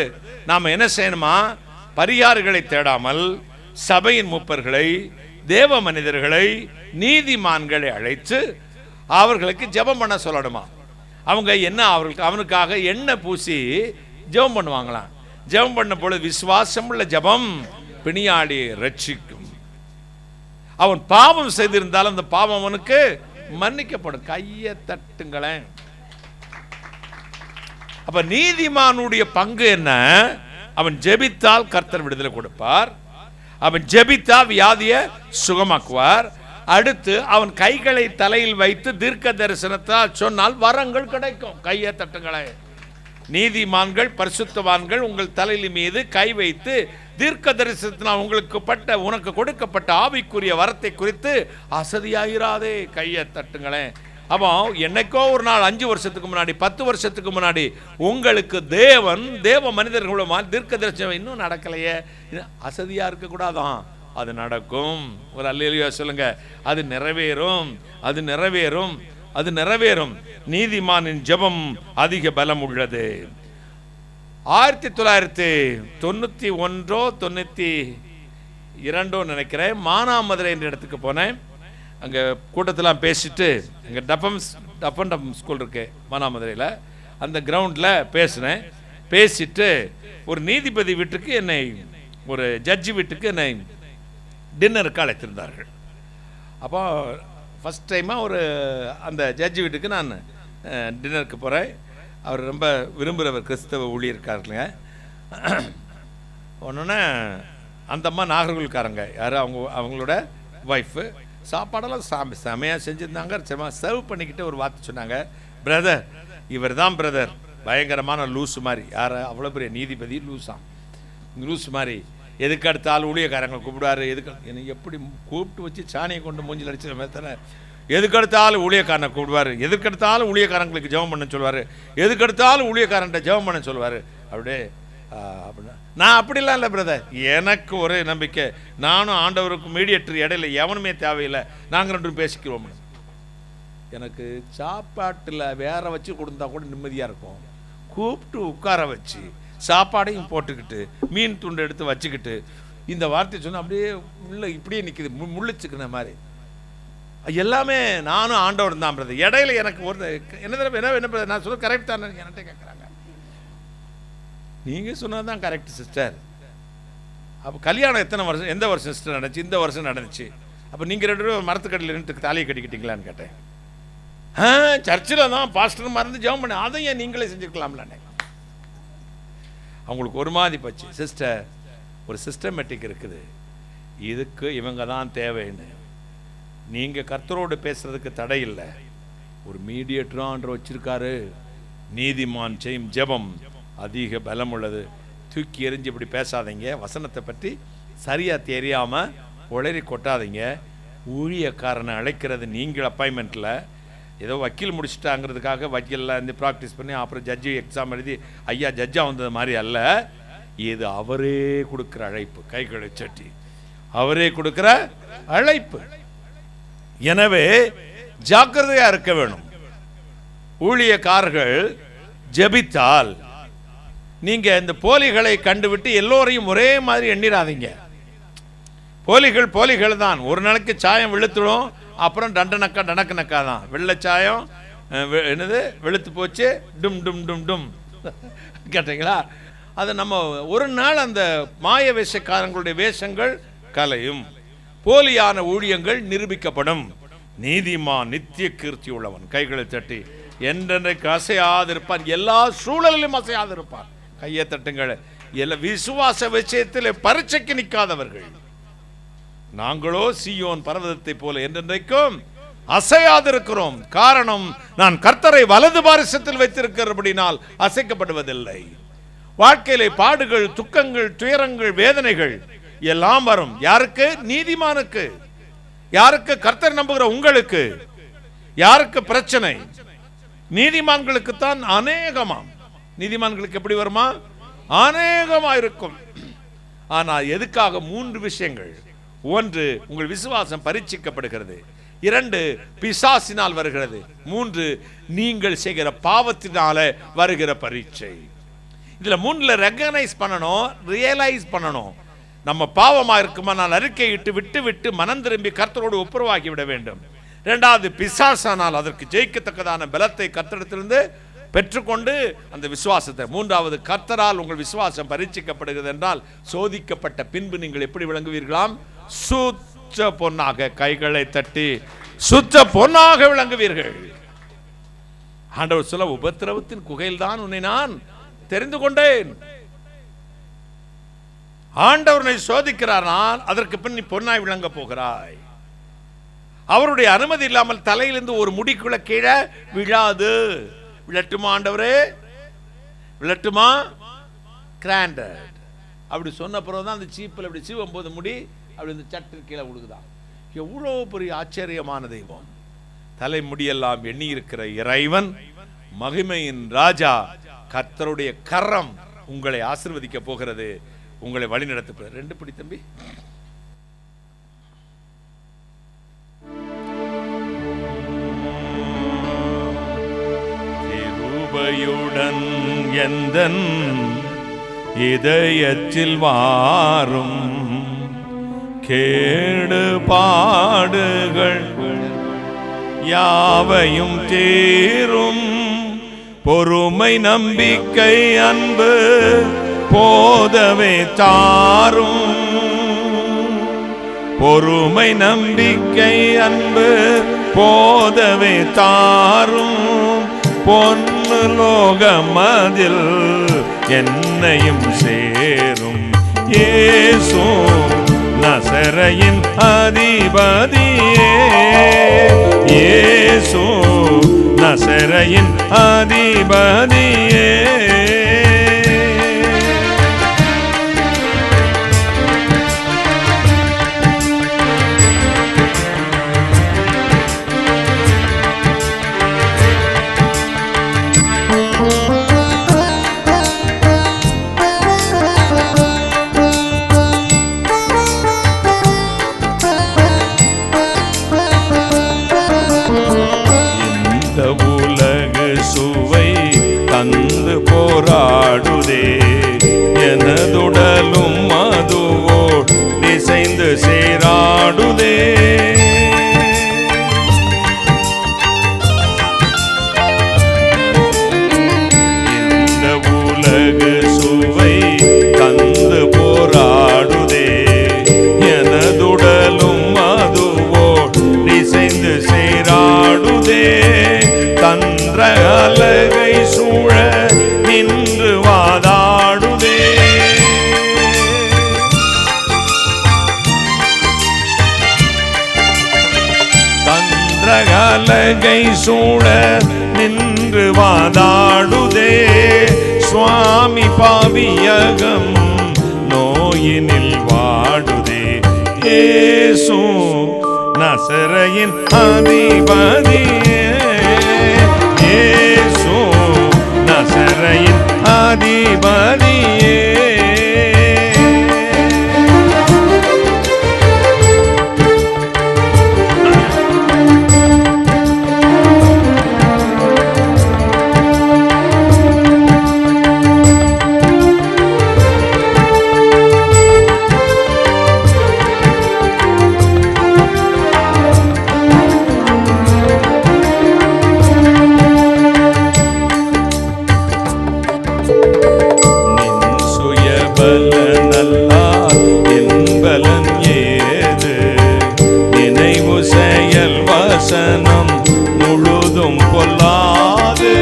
நாம் என்ன செய்யணுமா? பரிகாரிகளை தேடாமல் சபையின் மூப்பர்களை, தேவ மனிதர்களை, நீதிமான்களை அழைத்து அவர்களுக்கு ஜெபம் பண்ண சொல்லணுமா? அவங்க என்ன அவனுக்காக எண்ணெய் பூசி ஜெபம் பண்ணுவாங்களாம். ஜெபம் பண்ண பொழுது விசுவாசம் உள்ள ஜெபம் பிணியாடி ரட்சிக்கும். அவன் பாவம் செய்திருந்தாலும் அந்த பாவம் அவனுக்கு மன்னிக்கப்படும். கையை தட்டுங்களேன். அப்ப நீதிமானுடைய பங்கு என்ன? அவன் ஜெபித்தால் கர்த்தர் விடுதலை கொடுப்பார். அவன் ஜெபித்தால் வியாதியை சுகமாக்குவார். அடுத்து அவன் கைகளை தலையில் வைத்து தீர்க்க தரிசனத்தால் சொன்னால் வரங்கள் கிடைக்கும். கையை தட்டுங்களே. நீதிமான்கள், பரிசுத்தவான்கள் உங்கள் தலையின் மீது கை வைத்து தீர்க்க தரிசனத்தினால் உனக்கு கொடுக்கப்பட்ட ஆவிக்குரிய வரத்தை குறித்து அசதியாயிராதே. கையை தட்டுங்களேன். அப்போ என்னைக்கோ ஒரு நாள் 5 வருஷத்துக்கு முன்னாடி, 10 வருஷத்துக்கு முன்னாடி உங்களுக்கு தேவ மனிதர்களும் தீர்க்க தரிசனம் இன்னும் நடக்கலையே, அசதியா இருக்கக்கூடாதான். அது நடக்கும். ஒரு அல்லேலூயா சொல்லுங்க. அது நிறைவேறும், அது நிறைவேறும், அது நிறைவேறும். நீதிமானின் ஜெபம் அதிக பலம் உள்ளது. 1991-92 நினைக்கிறேன், மானாமதுரை என்ற இடத்துக்கு போனேன். அங்கே கூட்டத்தெல்லாம் பேசிட்டு, அங்கே டஃபன் ஸ்கூல் இருக்கு மானாமதுரையில், அந்த கிரவுண்டில் பேசினேன். பேசிட்டு ஒரு நீதிபதி வீட்டுக்கு என்னை, ஒரு ஜட்ஜி வீட்டுக்கு என்னை டின்னருக்கு அழைத்திருந்தார்கள். அப்போ ஃபஸ்ட் டைமாக அந்த ஜட்ஜி வீட்டுக்கு நான் டின்னருக்கு போகிறேன். அவர் ரொம்ப விரும்புகிறவர், கிறிஸ்தவ ஊழியர்காரங்க. ஒன்றுன்னா அந்த அம்மா நாகர்கோவில்காரங்க, யார் அவங்களோட ஒய்ஃபு. சாப்பாடெல்லாம் செமையாக செஞ்சுருந்தாங்க. சர்வ் பண்ணிக்கிட்டு ஒரு வார்த்தை சொன்னாங்க, பிரதர், இவர் தான் பிரதர், பயங்கரமான லூஸு மாதிரி. யார்? அவ்வளோ பெரிய நீதிபதி லூஸாம். லூஸ் மாதிரி எதுக்கு அடுத்தாலும் ஊழியக்காரங்க கூப்பிடுவார். என்னை எப்படி கூப்பிட்டு வச்சு சாணியை கொண்டு மூஞ்சில் அடிச்ச மாதிரி எதுக்கடுத்தாலும் ஊழியக்காரனை கூப்பிடுவார். எதுக்கடுத்தாலும் ஊழியக்காரங்களுக்கு ஜெபம் பண்ண சொல்லுவார். எதுக்கடுத்தாலும் ஊழியக்காரன்ட்ட ஜெபம் பண்ண சொல்லுவார். அப்படியே அப்படின்னா நான் அப்படிலாம் இல்லை பிரதர். எனக்கு ஒரே நம்பிக்கை, நானும் ஆண்டவருக்கு மீடியேட்டர், இடையில எவனுமே தேவையில்லை, நாங்கள் 2 பேசிக்கிறோம். எனக்கு சாப்பாட்டில் வேற வச்சு கொடுத்தா கூட நிம்மதியாக இருக்கும். கூப்பிட்டு உட்கார வச்சு சாப்பாடையும் போட்டுக்கிட்டு மீன் துண்டு எடுத்து வச்சுக்கிட்டு இந்த வார்த்தையை சொன்னால் அப்படியே உள்ள இப்படியே நிற்கிது, முள்ளிச்சுக்கிற மாதிரி. எல்லாமே நானும் ஆண்டவர் தான் பிரதர். இடையில எனக்கு ஒரு என்ன நான் சொல்ல கரெக்ட் தானே என்கிட்ட கேட்குறாங்க. நீங்கள் சொன்னது தான் கரெக்ட் சிஸ்டர். அப்போ கல்யாணம் எந்த வருஷம் சிஸ்டர் நடந்துச்சு? இந்த வருஷம் நடந்துச்சு. அப்போ நீங்கள் 2 பேரும் மரத்துக்கடையில் நின்று தாலியை கட்டிக்கிட்டீங்களான்னு கேட்டேன். சர்ச்சில் தான் பாஸ்டர் மறந்து ஜெபம் பண்ண, அதை ஏன் நீங்களே செஞ்சுருக்கலாம்லானே. அவங்களுக்கு ஒரு மாதிரி போச்சு. சிஸ்டர், ஒரு சிஸ்டமேட்டிக் இருக்குது, இதுக்கு இவங்க தான் தேவைன்னு. நீங்கள் கர்த்தரோடு பேசுறதுக்கு தடை இல்லை, ஒரு மீடியேட்டரான்ற வச்சிருக்காரு. நீதிமான் செய்யும் ஜெபம் அதிக பலம் உள்ளது. தூக்கி எறிஞ்சு இப்படி பேசாதீங்க. வசனத்தை பற்றி சரியாக தெரியாமல் உளறி கொட்டாதீங்க. ஊழியக்காரனை அழைக்கிறது நீங்கள் அப்பாயின்மெண்ட்டில் ஏதோ வக்கீல் முடிச்சுட்டாங்கிறதுக்காக வக்கீலில் இருந்து ப்ராக்டிஸ் பண்ணி அப்புறம் ஜட்ஜி எக்ஸாம் எழுதி ஐயா ஜட்ஜாக வந்தது மாதிரி அல்ல. இது அவரே கொடுக்குற அழைப்பு. கைகளை சட்டி அவரே கொடுக்குற அழைப்பு. எனவே ஜாக்கிரதையா இருக்க வேணும். ஊழியக்காரர்கள் ஜெபித்தால் நீங்க இந்த போலிகளை கண்டுவிட்டு எல்லோரையும் ஒரே மாதிரி எண்ணிராதீங்க. போலிகள் தான். ஒரு நாளைக்கு சாயம் வெளுத்துடும், அப்புறம் டனக்கனக்கா தான். வெள்ளை சாயம் என்னது வெளுத்து போச்சு, டும் டும் டும் டும் கேட்டீங்களா? அது நம்ம ஒரு நாள் அந்த மாய வேஷக்காரங்களுடைய வேஷங்கள் கலையும், போலியான ஊழியங்கள் நிரூபிக்கப்படும். நீதிமான் நித்திய கீர்த்தி உள்ளவன் கைகளை தட்டி என்றென்றைக்கு அசையாதிருப்பான், எல்லா சூழலிலும் அசையாதிருப்பான். கையை தட்டுங்கள். எல்லா விசுவாச விஷயத்தில் பரீட்சைக்கு நிற்காதவர்கள் நாங்களோ சீயோன் பர்வதத்தை போல என்றென்றைக்கும் அசையாதிருக்கிறோம். காரணம், நான் கர்த்தரை வலது பாரிசத்தில் வைத்திருக்கிறபடினால் அசைக்கப்படுவதில்லை. வாழ்க்கையிலே பாடுகள், துக்கங்கள், துயரங்கள், வேதனைகள் எல்லாம் வரும். யாருக்கு? நீதிமானுக்கு. யாருக்கு? கர்த்தர் நம்புகிற உங்களுக்கு. யாருக்கு பிரச்சனை? நீதிமான்களுக்கு தான் அநேகமாம். நீதிமான்களுக்கு எப்படி வருமா? அநேகமா இருக்கும். ஆனால் எதுக்காக? 3 விஷயங்கள். 1, உங்கள் விசுவாசம் பரீட்சிக்கப்படுகிறது. 2, பிசாசினால் வருகிறது. 3, நீங்கள் செய்கிற பாவத்தினால வருகிற பரீட்சை. இதுல 3ல ரெகனைஸ் பண்ணணும், ரியலைஸ் பண்ணணும். நம்ம பாவமா இருக்குமா நான் அறிக்கையிட்டு விட்டு மனம் திரும்பி கர்த்தரோடு ஒப்புரவாகி விட வேண்டும். 2வது, பிசாசானால் அதற்கு ஜெயிக்கத்தக்கதான பலத்தை கர்த்தரிடத்திலிருந்து பெற்றுக்கொண்டு அந்த விசுவாசத்தை. 3வது, கர்த்தரால் உங்கள் விசுவாசம் பரீட்சிக்கப்படுகிறது என்றால் சோதிக்கப்பட்ட பின்பு நீங்கள் எப்படி விளங்குவீர்களாம்? சுத்த பொன்னாக. கைகளை தட்டி சுத்த பொன்னாக விளங்குவீர்கள். ஆண்டவர் சொல்ல, உபத்திரவத்தின் குகையில் தான் உன்னை நான் தெரிந்து கொண்டேன். ஆண்டவரை சோதிக்கிறார், அதற்கு பின் நீ பொன்னாய் விளங்க போகிறாய். அவருடைய அனுமதி இல்லாமல் தலையிலிருந்து ஒரு முடிக்குள்ள கீழே விழாது. விழட்டுமா ஆண்டவரே? விழட்டுமா? கிராண்டட் அப்படி சொன்ன பிறகுதான் அந்த சீப்பில் அப்படி சீவும் போது முடி அப்படி இந்த சட்டு கீழே விழுகுதான். எவ்வளோ பெரிய ஆச்சரியமான தெய்வம்! தலைமுடியெல்லாம் எண்ணி இருக்கிற இறைவன், மகிமையின் ராஜா, கர்த்தருடைய கரம் உங்களை ஆசீர்வதிக்க போகிறது, உங்களை வழி நடத்த. 2 படி தம்பி. திருபையுடன் எந்தன் இதயத்தில் வாரும் கேடு பாடுகள் யாவையும் தீரும். பொறுமை, நம்பிக்கை, அன்பு போதவே தாரும். பொறுமை, நம்பிக்கை, அன்பு போதவே தாரும். பொன்னு லோகமதில் என்னையும் சேரும். இயேசு நசரேயின் அதிபதியே, இயேசு நசரேயின் அதிபதியே. தந்து போராடுதே எனதுடலும் அதுவோ இசைந்து சேராடுதே. இந்த உலகு சுவை தந்து போராடுதே எனதுடலும் அதுவோ இசைந்து சேராடுதே. தன்ற அலகை சூழ நின்று வாதாடுதே. தன்ற அலகை சூழ நின்று வாதாடுதே. சுவாமி பாவியகம் நோயினில் வாடுதே. இயேசு நசரேயின் அதிபதியே இயேசு நசரேயின் அதிபதியே. வசனம் முழுதும் பொல்லாது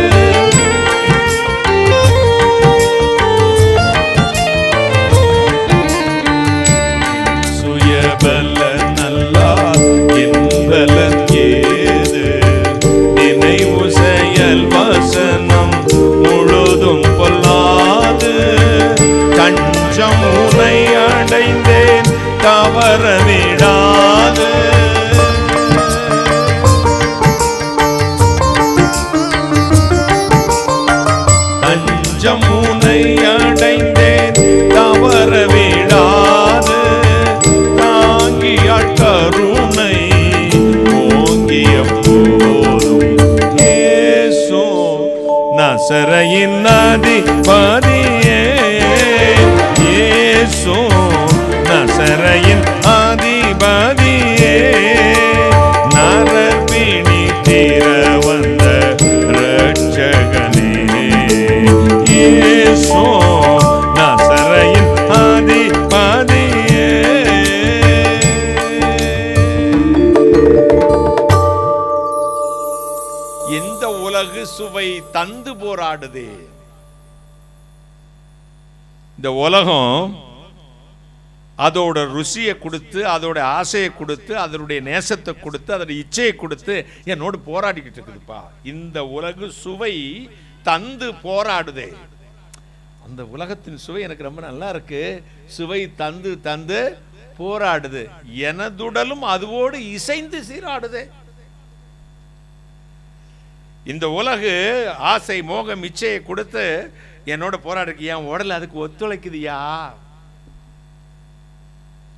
சுயபல நல்லா என்பலன் ஏது நினைவு செயல் வசனம் முழுதும் பொல்லாது தஞ்சம் உனை அடைந்தேன் தவற விடாது ஜமுனை அடைந்தேன் தவற விடாது தாங்கிய கருணை ஓங்கிய போதும் இயேசு நசரேயின் அதிபதியே இயேசு நசரேயின் அதிபதியே நரபிணி தீர வந்த இரட்சகனே இயேசு நசரேயின் அதிபதியே. இந்த உலகு சுவை தந்து போராடுதே. இந்த உலகம் அதோட ருசியை கொடுத்து அதோட ஆசையை கொடுத்து அதனுடைய நேசத்தை கொடுத்து அதோட இச்சையை கொடுத்து என்னோடு போராடிக்கிட்டு இருக்குதுப்பா. இந்த உலகு சுவை தந்து போராடுதே. அந்த உலகத்தின் சுவை எனக்கு ரொம்ப நல்லா இருக்கு, சுவை தந்து தந்து போராடுது, எனதுடலும் அதுவோடு இசைந்து சீராடுதே. இந்த உலகு ஆசை மோகம் இச்சையை கொடுத்து என்னோட போராடுக்கு என் உடல் அதுக்கு ஒத்துழைக்குதுயா.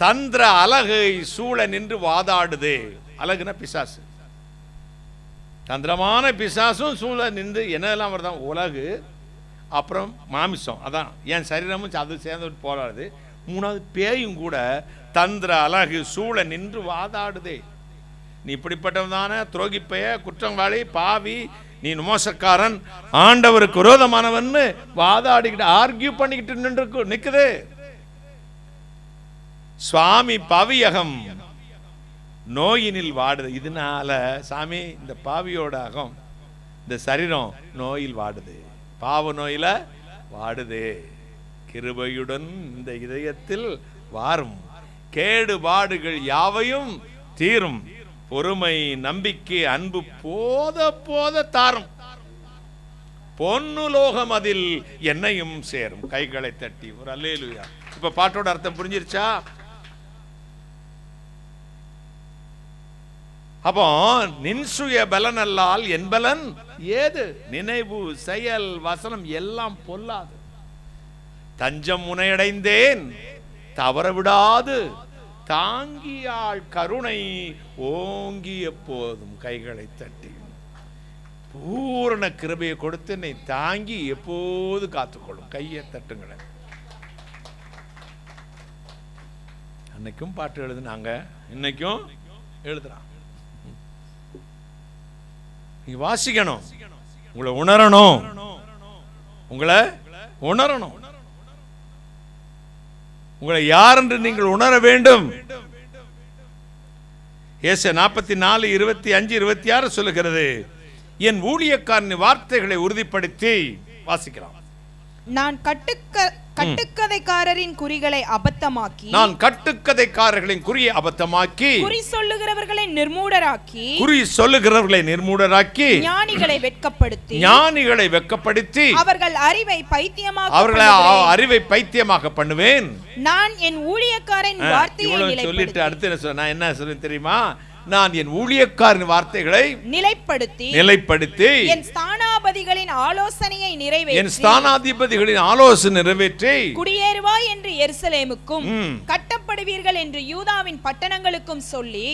தந்திர அழகை சூழ நின்று வாதாடுதே. அழகுனா பிசாசு, தந்திரமான பிசாசும் சூழ நின்று என்னெல்லாம் வருதான் உலகு, அப்புறம் மாமிசம், அதான் என் சரீரமும் அது சேர்ந்து போராடுது. மூணாவது பேயும் கூட தந்திர அழகு சூழ நின்று வாதாடுதே. நீ இப்படிப்பட்டவன் தானே, துரோகிப்பைய, குற்றவாளி, பாவி, நீ மோசக்காரன், ஆண்டவருக்கு விரோதமானவன் வாதாடிக்கிட்டு ஆர்கியூ பண்ணிக்கிட்டு நிக்குது. சுவாமி பவியகம் நோயினில் வாடுது. இதனால சாமி இந்த பாவியோட அகம் இந்த சரீரம் நோயில் வாடுது, பாவ நோயில வாடுது. கிருபையுடன் இந்த இதயத்தில் வாரும், கேடுபாடுகள் யாவையும் தீரும், பொறுமை நம்பிக்கை அன்பு போத போத தாரும், பொன்னுலோகம் அதில் என்னையும் சேரும். கைகளை தட்டி ஒரு அல்லேலூயா. இப்ப பாட்டோட அர்த்தம் புரிஞ்சிருச்சா? அப்போ நின்சுய பலன் அல்லால் என் பலன் ஏது, நினைவு செயல் வசனம் எல்லாம் பொல்லாது. தஞ்சம் முனையடைந்தேன் தவற விடாது, தாங்கியாள் கருணை ஓங்கிய போதும். கைகளை தட்டி பூரண கிருபையை கொடுத்து என்னை தாங்கி எப்போது காத்துக்கொள்ளும். கையை தட்டுங்களேன். அன்னைக்கும் பாட்டு எழுதுனாங்க, இன்னைக்கும் எழுதுறான். நீங்க வாசிக்கணும், உங்களை உணரணும், உங்களை உணரணும், உங்களை யார் என்று நீங்கள் உணர வேண்டும். ஏசாயா 44:25-26 சொல்லுகிறது, என் ஊழியக்காரன் வார்த்தைகளை உறுதிப்படுத்தி வாசிக்கலாம். நான் கட்டுக்கதைக்காரரின் குறிகளை அபத்தமாக்கி, நான் கட்டுக்கதைக்காரர்களின் குறியை அபத்தமாக்கி, குறி சொல்லுகிறவர்களை நிர்மூடராக்கி, குறி சொல்லுகிறவர்களை நிர்மூடராக்கி, ஞானிகளை வெட்கப்படுத்தி, ஞானிகளை வெட்கப்படுத்தி, அவர்கள் அறிவை பைத்தியமாக, அவர்களை அறிவை பைத்தியமாக பண்ணுவேன். நான் என் ஊழியக்காரன் வார்த்தையை நிலைப்படுத்தி. சொல்லிட்டு அடுத்து என்ன சொல்ல, நான் என்ன சொல்றேன் தெரியுமா? நான் என் ஊழியக்காரன் வார்த்தைகளை நிலைப்படுத்தி என் ஸ்தானாபதிகளின் ஆலோசனையை நிறைவேற்றி குடியேறுவாய் என்று எருசலேமுக்கும் கட்டப்படுவீர்கள் என்று யூதாவின் பட்டணங்களுக்கும் சொல்லி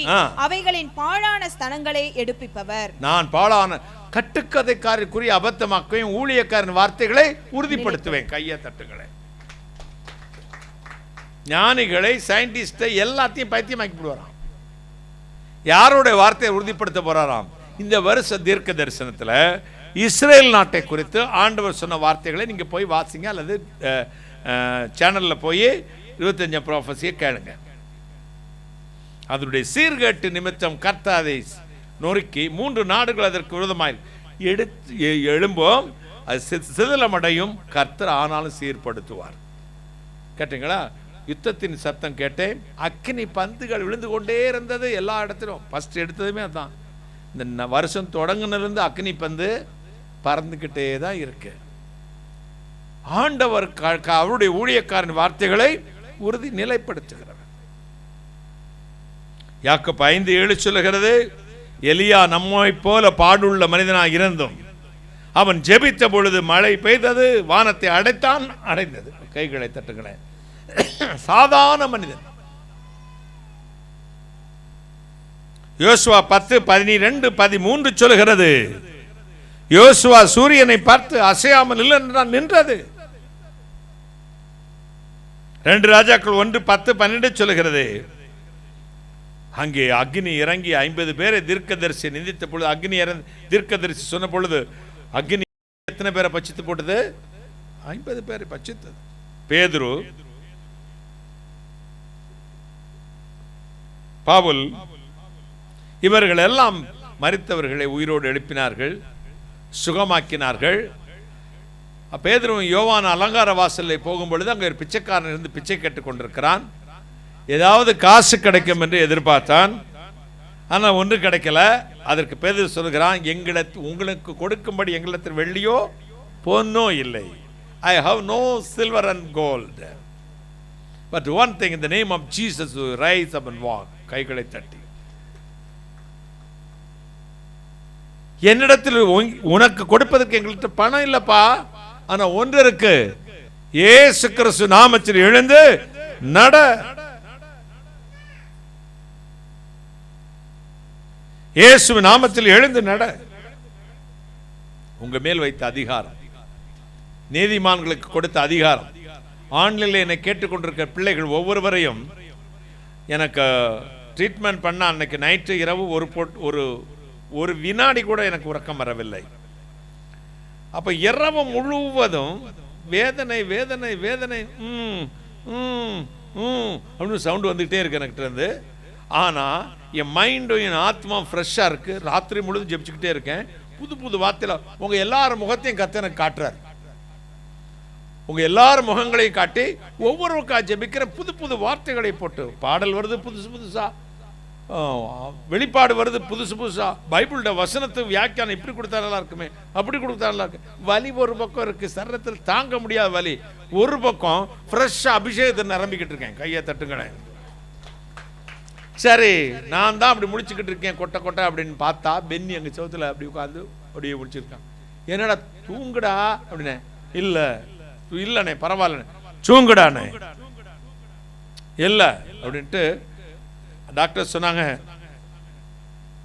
அவைகளின் பாழான ஸ்தலங்களை எடுப்பிப்பவர். நான் பாழான கட்டுக்கதைக்காரருக்குரிய அபத்தமாக்குவேன், ஊழியக்காரன் வார்த்தைகளை உறுதிப்படுத்துவேன். கையை தட்டுங்களேன். ஞானிகளை, சயின்டிஸ்டை எல்லாத்தையும் பைத்தியமாக்கி விடுவாராம். யாரோட வார்த்தையை உறுதிப்படுத்த போறாராம்? இந்த வருஷ தீர்க்க தரிசனத்தில் இஸ்ரேல் நாட்டை குறித்து ஆண்டவர் சொன்ன வார்த்தைகளை நீங்க போய் வாசிங்க, அல்லது சேனல்ல போய் 25 ப்ராஃபஸியை கேளுங்க. அதனுடைய சீர்கேட்டு நிமித்தம் கர்த்தர் அதை நொறுக்கி 3 நாடுகள் அதற்கு விரோதமாய் எழும்போம், அது சிதிலமடையும். கர்த்தர் ஆனாலும் சீர்படுத்துவார். கேட்டீங்களா? யுத்தத்தின் சத்தம் கேட்டேன், அக்கினி பந்துகள் விழுந்து கொண்டே இருந்தது எல்லா இடத்திலும். ஃபர்ஸ்ட் எடுத்ததுமே அதான். இந்த வருஷம் தொடங்குனிலிருந்து அக்கினி பந்து பறந்துகிட்டே தான் இருக்கு. ஆண்டவர் அவருடைய ஊழியக்காரன் வார்த்தைகளை உறுதி நிலைப்படுத்துகிறார். யாக்கோபு 5:7 சொல்லுகிறது, எலியா நம்மை போல பாடுள்ள மனிதனாக இருந்தும் அவன் ஜெபித்த பொழுது மழை பெய்தது, வானத்தை அடைத்தான், அடைந்தது. கைகளை தட்டுங்களேன். சாதாரண மனிதன். யோசுவா 10:12-13 சொல்லுகிறது, யோசுவா சூரியனை பார்த்து அசையாமல் இல்லை என்றான், நின்றது. 2 ராஜாக்கள் 1:10-12 சொல்லுகிறது, அங்கே அக்னி இறங்கி 50 பேரை தீர்க்கதரிசி நிந்தித்த பொழுது, அக்னி தீர்க்கதரிசி சொன்ன பொழுது அக்னி எத்தனை பேரை பட்சித்து போட்டது? 50 பேரை பட்சித்தது. பேதுரு, பவுல் இவர்கள் எல்லாம் மரித்தவர்களை உயிரோடு எழுப்பினார்கள், சுகமாக்கினார்கள். பேதுருவும் யோவான் அலங்கார வாசலில் போகும் பொழுது அங்கே ஒரு பிச்சைக்காரன் இருந்து பிச்சை கேட்டுக் கொண்டிருக்கிறான். ஏதாவது காசு கிடைக்கும் என்று எதிர்பார்த்தான், ஆனால் ஒன்று கிடைக்கல. அதற்கு பேதுரு சொல்கிறான், உங்களுக்கு கொடுக்கும்படி எங்களிடத்தில் வெள்ளியோ பொன்னோ இல்லை. I have no silver and gold, but one thing, in the name of Jesus, you rise up and walk. கைகளை தட்டி, என்னிடத்தில் உனக்கு கொடுப்பதற்கு எங்கள்கிட்ட பணம் இல்லப்பா, ஆனா ஒன்று இருக்கு, இயேசு கிறிஸ்து நாமத்தில் எழுந்து நட. இயேசு நாமத்தில் எழுந்து நட. உங்க மேல் வைத்த அதிகாரம், நீதிமான்களுக்கு கொடுத்த அதிகாரம். ஆன்லைனில் என்னை கேட்டுக்கொண்டிருக்கிற பிள்ளைகள் ஒவ்வொருவரையும் எனக்கு ட்ரீட்மெண்ட் பண்ண அன்னைக்கு நைட்டு இரவு ஒரு வினாடி கூட எனக்கு உறக்கம் வரவில்லை. அப்ப இரவு முழுவதும் வேதனை வேதனை வேதனை அப்படின்னு சவுண்ட் வந்துகிட்டே இருக்கு எனக்கிட்ட இருந்து. ஆனா என் மைண்டும் என் ஆத்மா ஃப்ரெஷ்ஷா இருக்கு. ராத்திரி முழுவதும் ஜெபிச்சுக்கிட்டே இருக்கேன். புது புது வார்த்தையில உங்க எல்லாரும் முகத்தையும் கர்த்தர் எனக்கு காட்டுறார். உங்க எல்லாரும் முகங்களையும் காட்டி ஒவ்வொருவருக்கா ஜெபிக்கிற புது புது வார்த்தைகளை போட்டு, பாடல் வருது புதுசு புதுசா, வெளிப்பாடு வருது புதுசு புதுசா, பைபிளோட வசனத்து வியாக்கியானம் இப்படி கொடுத்தா நல்லா இருக்குமே, அப்படி கொடுத்தா நல்லா இருக்கு. வலி ஒரு பக்கம் இருக்கு, சரீரத்தில் தாங்க முடியாத வலி ஒரு பக்கம், ஃப்ரெஷ்ஷா அபிஷேகத்தை நிரம்பிக்கிட்டு இருக்கேன். கையை தட்டுங்களேன். சரி, நான் தான் அப்படி முடிச்சுக்கிட்டு இருக்கேன் கொட்டை கொட்டை அப்படின்னு பார்த்தா பென்னி அங்கே சவுத்தில் அப்படி உட்காந்து அப்படியே முடிச்சிருக்கான். என்னடா தூங்குடா அப்படின்னே. இல்லண்ணே பரவாயில்லண்ணே, தூங்குடாண்ணே. இல்லை அப்படின்ட்டு டாக்டர் சொன்னாங்க,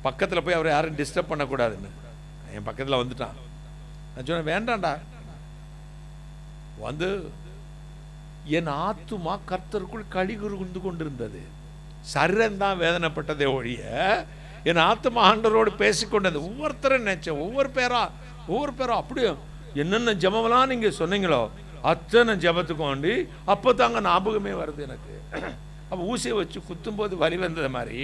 பக்கத்தில் போய் அவரை யாரும் டிஸ்டர்ப் பண்ணக்கூடாதுன்னு. என் பக்கத்தில் வந்துட்டான். நான் சொன்னேன், வேண்டாம்டா, வந்து என் ஆத்துமா கர்த்தருக்குள் களி கூர்ந்து கொண்டிருந்தது. சரீரம் தான் வேதனைப்பட்டதே ஒழிய என் ஆத்துமா ஆண்டவரோடு பேசிக்கொண்டது. ஒவ்வொருத்தரும் நினைச்சேன், ஒவ்வொரு பேரா அப்படியே என்னென்ன ஜபமெல்லாம் நீங்க சொன்னீங்களோ அத்தனை ஜபத்துக்கும் வேண்டி அப்போ தாங்க ஞாபகமே வருது எனக்கு. அப்போ ஊசியை வச்சு குத்தும்போது வலி வந்தது மாதிரி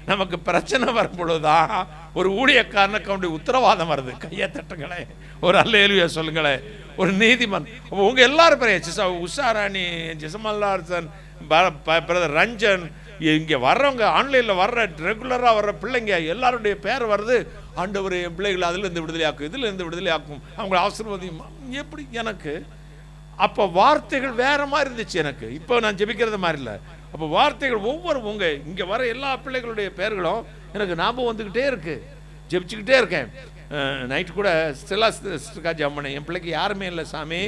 நமக்கு பிரச்சனை வரும்பொழுதுதான் ஒரு ஊழியக்காரனுக்கு அவனுடைய உத்தரவாதம் வருது. கையை தட்டுங்களேன், ஒரு அல்லேலூயா சொல்லுங்களேன். ஒரு நீதிமன் உங்க எல்லாரும் பேர் உஷாராணி, ஜெசமல்லாசன், பிரதர் ரஞ்சன், இங்கே வர்றவங்க ஆன்லைனில் வர்ற ரெகுலராக வர்ற பிள்ளைங்க எல்லாருடைய பேர் வருது. ஆண்டவர் என் பிள்ளைகள் அதுலேருந்து விடுதலை ஆக்கும், இதுலேருந்து விடுதலை ஆக்கும், அவங்கள ஆசீர்வதியும். எப்படி எனக்கு அப்போ வார்த்தைகள் வேற மாதிரி இருந்துச்சு எனக்கு. இப்போ நான் ஜெபிக்கிறது மாதிரி இல்லை. அப்போ வார்த்தைகள் ஒவ்வொரு இங்கே வர எல்லா பிள்ளைகளுடைய பெயர்களும் எனக்கு ஞாபகம் வந்துக்கிட்டே இருக்குது. ஜெபிச்சுக்கிட்டே இருக்கேன். நைட்டு கூட ஸ்டெல்லா சிஸ்டருக்கா ஜெபம் பண்ணேன். என் பிள்ளைக்கு யாருமே இல்லை சாமி,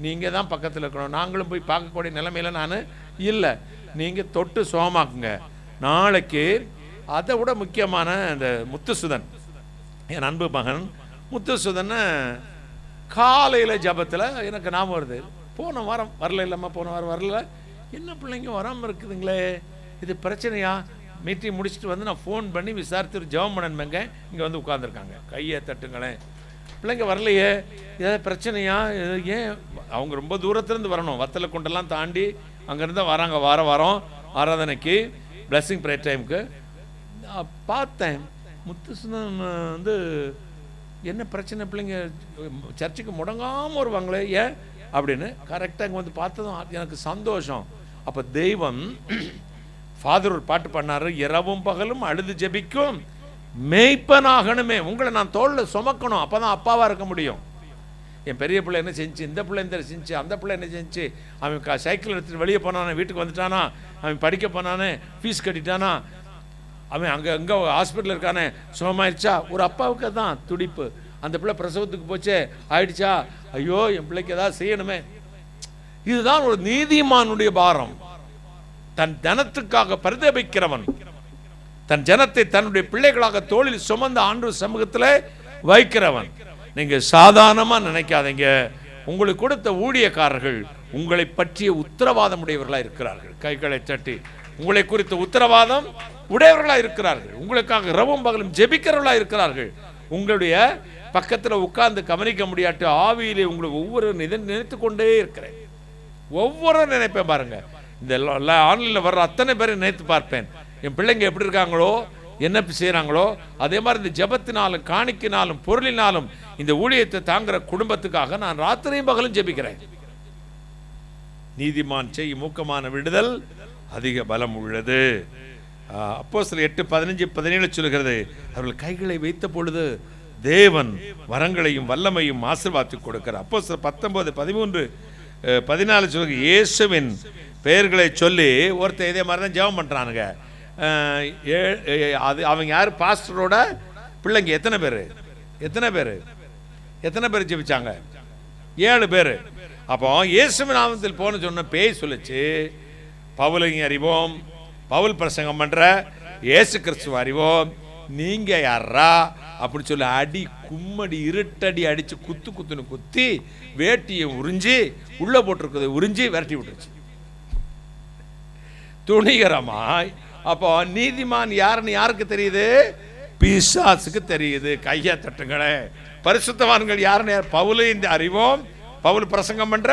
நீங்கள் தான் பக்கத்தில் இருக்கணும், நாங்களும் போய் பார்க்கக்கூடிய நிலைமையில் நான் இல்லை, நீங்கள் தொட்டு சுகமாக்குங்க. நாளைக்கு அதை விட முக்கியமான இந்த முத்துசுதன், என் அன்பு மகன் முத்துசுதனை காலையில் ஜபத்தில் எனக்கு ஞாபகம் வருது. போன வாரம் வரல, இல்லைம்மா போன வாரம் வரல, என்ன பிள்ளைங்க வராமல் இருக்குதுங்களே, இது பிரச்சனையா? மீட்டிங் முடிச்சுட்டு வந்து நான் ஃபோன் பண்ணி விசாரித்து ஜெபம் பண்ணணுமேங்க, இங்கே வந்து உட்காந்துருக்காங்க, கையை தட்டுங்களேன், பிள்ளைங்க வரலையே, ஏதாவது பிரச்சனையா? ஏன்? அவங்க ரொம்ப தூரத்துலேருந்து வரணும், வத்தலை கொண்டெல்லாம் தாண்டி அங்கேருந்து வராங்க வாரம் ஆராதனைக்கு, பிளஸ்ஸிங் ப்ரேயர் டைமுக்கு. பார்த்தேன் முத்துசுந்தன் வந்து என்ன பிரச்சனை, பிள்ளைங்க சர்ச்சுக்கு முடங்காமல் வருவாங்களே ஏன் அப்படின்னு கரெக்டாக இங்கே வந்து பார்த்ததும் எனக்கு சந்தோஷம். அப்போ தெய்வம் ஃபாதர் ஒரு பாட்டு பண்ணார், இரவும் பகலும் அழுது ஜெபிக்கும் மேய்ப்பனாகணுமே, உங்களை நான் தோளில் சுமக்கணும், அப்போ தான் அப்பாவாக இருக்க முடியும். என் பெரிய பிள்ளை என்ன செஞ்சு, இந்த பிள்ளை என்ன செஞ்சு, அந்த பிள்ளை என்ன செஞ்சு, அவன் சைக்கிள் எடுத்துகிட்டு வெளியே போனானே, வீட்டுக்கு வந்துட்டானா, அவன் படிக்க போனானே, ஃபீஸ் கட்டிட்டானா, அவன் அங்கே ஹாஸ்பிட்டலில் இருக்கானே, சுகமாயிடுச்சா? ஒரு அப்பாவுக்கு தான் துடிப்பு. அந்த பிள்ளை பிரசவத்துக்கு போச்சே, ஆயிடுச்சா, ஐயோ என் பிள்ளைக்கு ஏதாவது செய்யணுமே. இதுதான் ஒரு நீதிமானுடைய பாரம். தன் ஜனத்துக்காக பரிதபிக்கிறவன், தன் ஜனத்தை தன்னுடைய பிள்ளைகளாக தோளில் சுமந்த ஆண்டவர் சமூகத்தில் வைக்கிறவன். நீங்க சாதாரணமா நினைக்காதீங்க. உங்களுக்கு கொடுத்த ஊழியக்காரர்கள் உங்களை பற்றிய உத்தரவாதம் உடையவர்களாக இருக்கிறார்கள். கைகளை தட்டி உங்களை குறித்த உத்தரவாதம் உடையவர்களாக இருக்கிறார்கள். உங்களுக்காக இரவும் பகலும் ஜெபிக்கிறவர்களாக இருக்கிறார்கள். உங்களுடைய பக்கத்தில் உட்கார்ந்து கவனிக்க முடியாட்டு ஆவியிலே உங்களை ஒவ்வொரு நினைத்து கொண்டே இருக்கிறேன். ஒவ்வொரு நினைப்பேன் பாருங்க. இந்த ஆன்லைனில் வர்ற அத்தனை பேரை நினைத்து பார்ப்பேன். என் பிள்ளைங்க எப்படி இருக்காங்களோ, என்ன செய்கிறாங்களோ, அதே மாதிரி இந்த ஜபத்தினாலும் காணிக்கினாலும் பொருளினாலும் இந்த ஊழியத்தை தாங்குற குடும்பத்துக்காக நான் ராத்திரியும் பகலும் ஜெபிக்கிறேன். நீதிமான் செய்யும் மூக்கமான விடுதல் அதிக பலம் உள்ளது. அப்போஸ்தலர் 8:15-17 சொல்கிறது, அவர்கள் கைகளை வைத்த பொழுது தேவன் வரங்களையும் வல்லமையும் ஆசீர்வாதத்தை கொடுக்கிறார். அப்போஸ்தலர் 19:13-14 சொல்லுங்க, இயேசுவின் பெயர்களை சொல்லி ஒருத்தர் இதே மாதிரி தான் ஜெபம் பண்ணுறானுங்க. அது அவங்க யார்? பாஸ்டரோட பிள்ளைங்க. எத்தனை பேர் ஜெபிச்சாங்க? 7 பேர். அப்போ இயேசுவின் நாமத்தில் போன சொன்ன பேய் சொல்லிச்சு, பவுலையும் அறிவோம், பவுல் பிரசங்கம் பண்ற இயேசு கிறிஸ்துவ அறிவோம், நீங்க யாரா அப்படின்னு சொல்லி அடி கும்மடி இருட்டடி அடிச்சு குத்துன்னு குத்தி வேட்டியை உறிஞ்சி உள்ள போட்டிருக்கதை உறிஞ்சி விரட்டி விட்டுருச்சு துணிகரமாய். அப்போ நீதிமான் யாருன்னு யாருக்கு தெரியுது? பிசாசுக்கு தெரியுது. கையை தட்டுங்களே. பரிசுத்தவான்கள் யாருன்னு பவுலையும் அறிவோம், பவுல் பிரசங்கம் பண்ற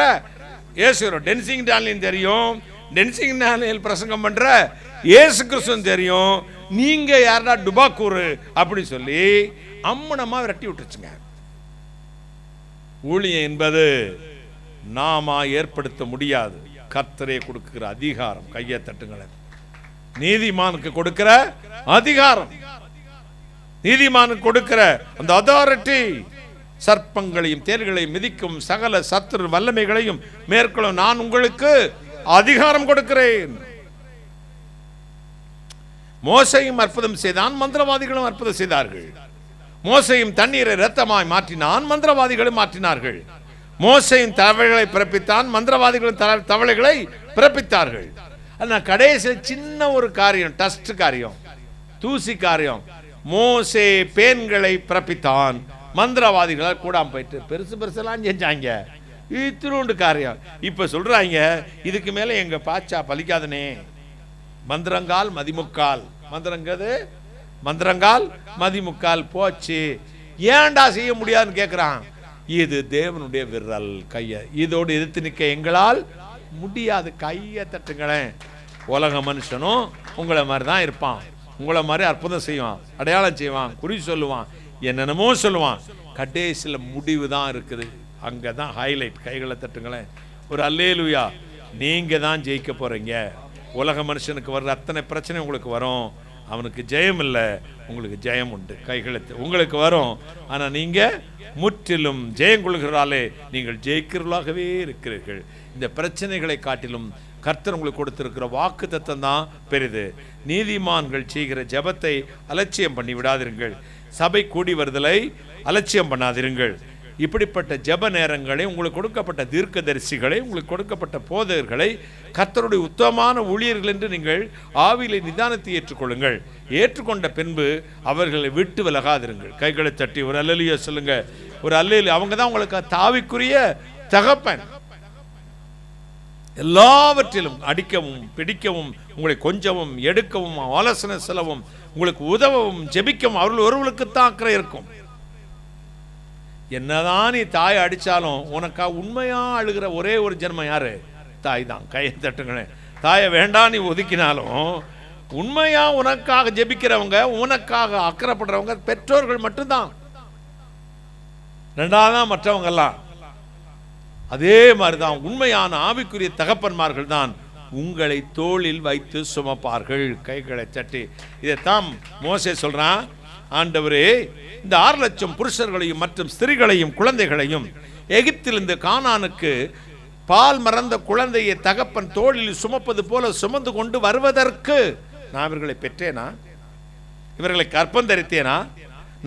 இயேசு, டென்சிங் டாலியும் தெரியும், டென்சிங் டாலியில் பிரசங்கம் பண்ற இயேசு கிறிஸ்துவும் தெரியும், நீங்க யாரா டுபாக்கூர் அப்படி சொல்லி அம்மனமா விரட்டி விட்டுருச்சுங்க. ஊழியம் என்பது நாம ஏற்படுத்த முடியாது, கர்த்தரே கொடுக்கிற அதிகாரம். கையை தட்டுங்களேன். நீதிமானுக்கு கொடுக்கிற அதிகாரம், நீதிமானுக்கு கொடுக்கிற அந்த அதாரிட்டி, சர்ப்பங்களையும் தேர்களையும் மிதிக்கும் சகல சத்துரு வல்லமைகளையும் மேற்கொள்ளும் நான் உங்களுக்கு அதிகாரம் கொடுக்கிறேன். மோசையும் அற்புதம் செய்தான், மந்திரவாதிகளும் அற்புதம் செய்தார்கள். மோசையும் தண்ணீரை இரத்தமாய் மாற்றினான், மந்திரவாதிகளும் மாற்றினார்கள். மோசையும் தவளைகளை பிறப்பித்தான், மந்திரவாதிகளும் தவளைகளை பிறப்பித்தார்கள். ஆனால் கடைசியில் சின்ன ஒரு காரியம், டஸ்ட் காரியம், தூசி காரியம், மோசே பேன்களை பிறப்பித்தான், மந்திரவாதிகளால் கூடாம போயிட்டு பெருசெல்லாம் செஞ்சாங்க. இத்தினோண்டு காரியம். இப்ப சொல்றாங்க, இதுக்கு மேல எங்க பாச்சா பலிக்காதனே, மந்திரங்கால் மதிமுக்கால், மந்திரங்கால் மதிமுக்கால் போச்சு, ஏன்டா செய்ய முடியாதுன்னு கேட்கிறான். இது தேவனுடைய விரல். கையை இதோடு எதிர்த்து நிற்க எங்களால் முடியாது. கையை தட்டுங்களேன். உலக மனுஷனும் உங்களை மாதிரி தான் இருப்பான், உங்களை மாதிரி அற்புதம் செய்வான், அடையாளம் செய்வான், குறி சொல்லுவான், என்னென்னமோ சொல்லுவான். கடைசியில் முடிவு தான் இருக்குது. அங்கே தான் ஹைலைட். கைகளை தட்டுங்களேன். ஒரு அல்லேலூயா. நீங்கள் தான் ஜெயிக்க போகிறீங்க. உலக மனுஷனுக்கு வர்ற அத்தனை பிரச்சனை உங்களுக்கு வரும், அவனுக்கு ஜெயம் இல்லை, உங்களுக்கு ஜெயம் உண்டு. கைகளை உங்களுக்கு வரும், ஆனால் நீங்கள் முற்றிலும் ஜெயம் கொள்கிறாலே நீங்கள் ஜெயிக்கிறவர்களாகவே இருக்கிறீர்கள். இந்த பிரச்சனைகளை காட்டிலும் கர்த்தர் உங்களுக்கு கொடுத்திருக்கிற வாக்குத்தத்தம் தான் பெரிது. நீதிமான்கள் செய்கிற ஜெபத்தை அலட்சியம் பண்ணி விடாதிருங்கள். சபை கூடி வருதலை அலட்சியம் பண்ணாதிருங்கள். இப்படிப்பட்ட ஜெப நேரங்களை, உங்களுக்கு கொடுக்கப்பட்ட தீர்க்கதரிசிகளை, உங்களுக்கு கொடுக்கப்பட்ட போதகர்களை கர்த்தருடைய உத்தமமான ஊழியர்கள் என்று நீங்கள் ஆவியிலே நிதானத்தை ஏற்றுக்கொள்ளுங்கள். ஏற்றுக்கொண்ட பின்பு அவர்களை விட்டு விலகாதிருங்கள். கைகளை தட்டி ஒரு அல்லேலூயா சொல்லுங்க. ஒரு அல்லேலூயா. அவங்க தான் உங்களுக்கு தாவிக்குரிய தகப்பன். எல்லாவற்றிலும் அடிக்கவும் பிடிக்கவும், உங்களை கொஞ்சவும் எடுக்கவும், ஆலோசனை செல்லவும், உங்களுக்கு உதவவும் ஜெபிக்கவும் அவர்கள் ஒருவருக்குத்தான் அக்கறை இருக்கும். என்னதான் நீ தாய் அடிச்சாலும் உனக்கா உண்மையா அழுகிற ஒரே ஒரு ஜென்மம் யாரு? தாய் தான். கையை தட்டுங்களேன். தாயை வேண்டாம் நீ ஒதுக்கினாலும் உண்மையா உனக்காக ஜெபிக்கிறவங்க, உனக்காக அக்கறைப்படுறவங்க பெற்றோர்கள் மட்டும்தான். ரெண்டாவதான் மற்றவங்க எல்லாம். அதே மாதிரிதான் உண்மையான ஆவிக்குரிய தகப்பன்மார்கள் தான் உங்களை தோளில் வைத்து சுமப்பார்கள். கைகளை தட்டி இதைத்தான் மோசே சொல்றான், ஆண்டவரே இந்த 6 லட்சம் புருஷர்களையும் மற்றும் ஸ்திரீகளையும் குழந்தைகளையும் எகிப்திலிருந்து கானானுக்கு பால் மறந்த குழந்தையை தகப்பன் தோளில் சுமப்பது போல சுமந்து கொண்டு வருவதற்கு நான் இவர்களை பெற்றேனா? இவர்களை கற்பந்தரித்தேனா?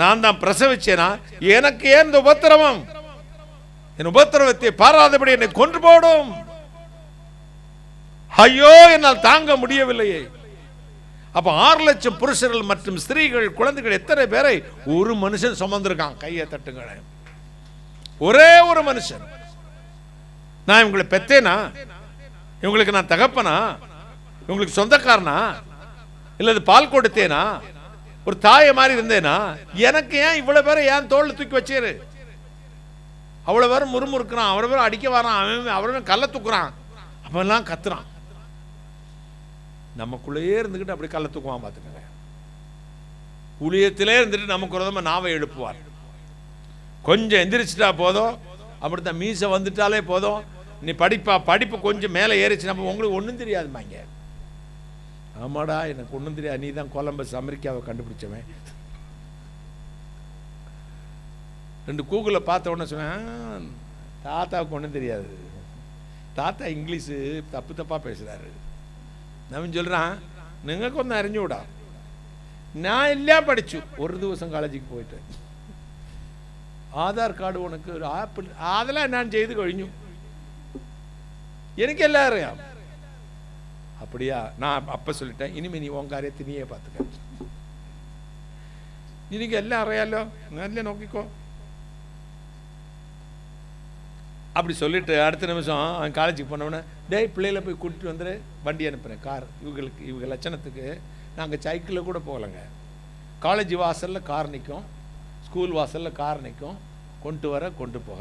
நான் தான் பிரசவிச்சேனா? எனக்கு ஏன் இந்த உபத்திரவம்? என் உபத்திரவத்தை பாராதபடி என்னை கொன்று போடும். ஐயோ, என்னால் தாங்க முடியவில்லையே. அப்ப 6 லட்சம் புருஷர்கள் மற்றும் ஸ்திரீகள் குழந்தைகள் எத்தனை பேரை ஒரு மனுஷன் சுமந்திருக்கான்? கையை தட்டுங்களேன். ஒரே ஒரு மனுஷன். நான் இவங்களை பெத்தேனா? இவங்களுக்கு நான் தகப்பனா? இவங்களுக்கு சொந்தக்காரனா? இல்லது பால் கொடுத்தேனா? ஒரு தாயை மாதிரி இருந்தேனா? எனக்கு ஏன் இவ்வளவு பேரை ஏன் தோல்ல தூக்கி வச்சேரு? அவ்வளவு பேரும் முறுமுறுக்கிறான், அவ்வளவு பேரும் அடிக்க வரான், அவ்வளவு கல்ல தூக்குறான், அப்பெல்லாம் கத்துறான். நமக்குள்ளேயே இருந்துக்கிட்டு அப்படி கல்ல தூக்குவான். பார்த்துக்கங்க. ஊழியத்திலே இருந்துட்டு நமக்கு ஒரு நாவை எழுப்புவார். கொஞ்சம் எந்திரிச்சிட்டா போதும், அப்படித்தான் மீசை வந்துட்டாலே போதும், நீ படிப்பு கொஞ்சம் மேலே ஏறிச்சு, நம்ம உங்களுக்கு ஒன்றும் தெரியாதுமாங்க. ஆமாடா, எனக்கு ஒன்றும் தெரியாது, நீ தான் கொலம்பஸ் அமெரிக்காவை கண்டுபிடிச்சவன். 2 கூகுளில் பார்த்த உடனே சொன்னேன், தாத்தாவுக்கு ஒன்றும் தெரியாது, தாத்தா இங்கிலீஷு தப்பாக பேசுகிறாரு. நான் சொல்கிறான், நீங்கள் கொஞ்சம் அறிஞ்சு விடா. நான் எல்லாம் படிச்சு ஒரு திவசம் காலேஜுக்கு போயிட்டேன். ஆதார் கார்டு உனக்கு ஒரு ஆப்பிள், அதெல்லாம் நான் செய்து கழிஞ்சு, எனக்கு எல்லாம் அறியாம். அப்படியா? நான் அப்போ சொல்லிட்டேன், இனிமேல் நீ உன் காரியத்தை நீயே பார்த்துக்க, நீங்க எல்லாம் அறியாலோ, நல்ல நோக்கிக்கோ. அப்படி சொல்லிட்டு அடுத்த நிமிஷம் அவன் காலேஜுக்கு போனவொடனே, டேய் பிள்ளைகளை போய் கூட்டிட்டு வந்துரு, வண்டி அனுப்புகிறேன், கார். இவங்க லட்சணத்துக்கு நாங்கள் சைக்கிளில் கூட போகலைங்க. காலேஜ் வாசலில் கார் நிற்கும், ஸ்கூல் வாசலில் கார் நிற்கும், கொண்டு போக.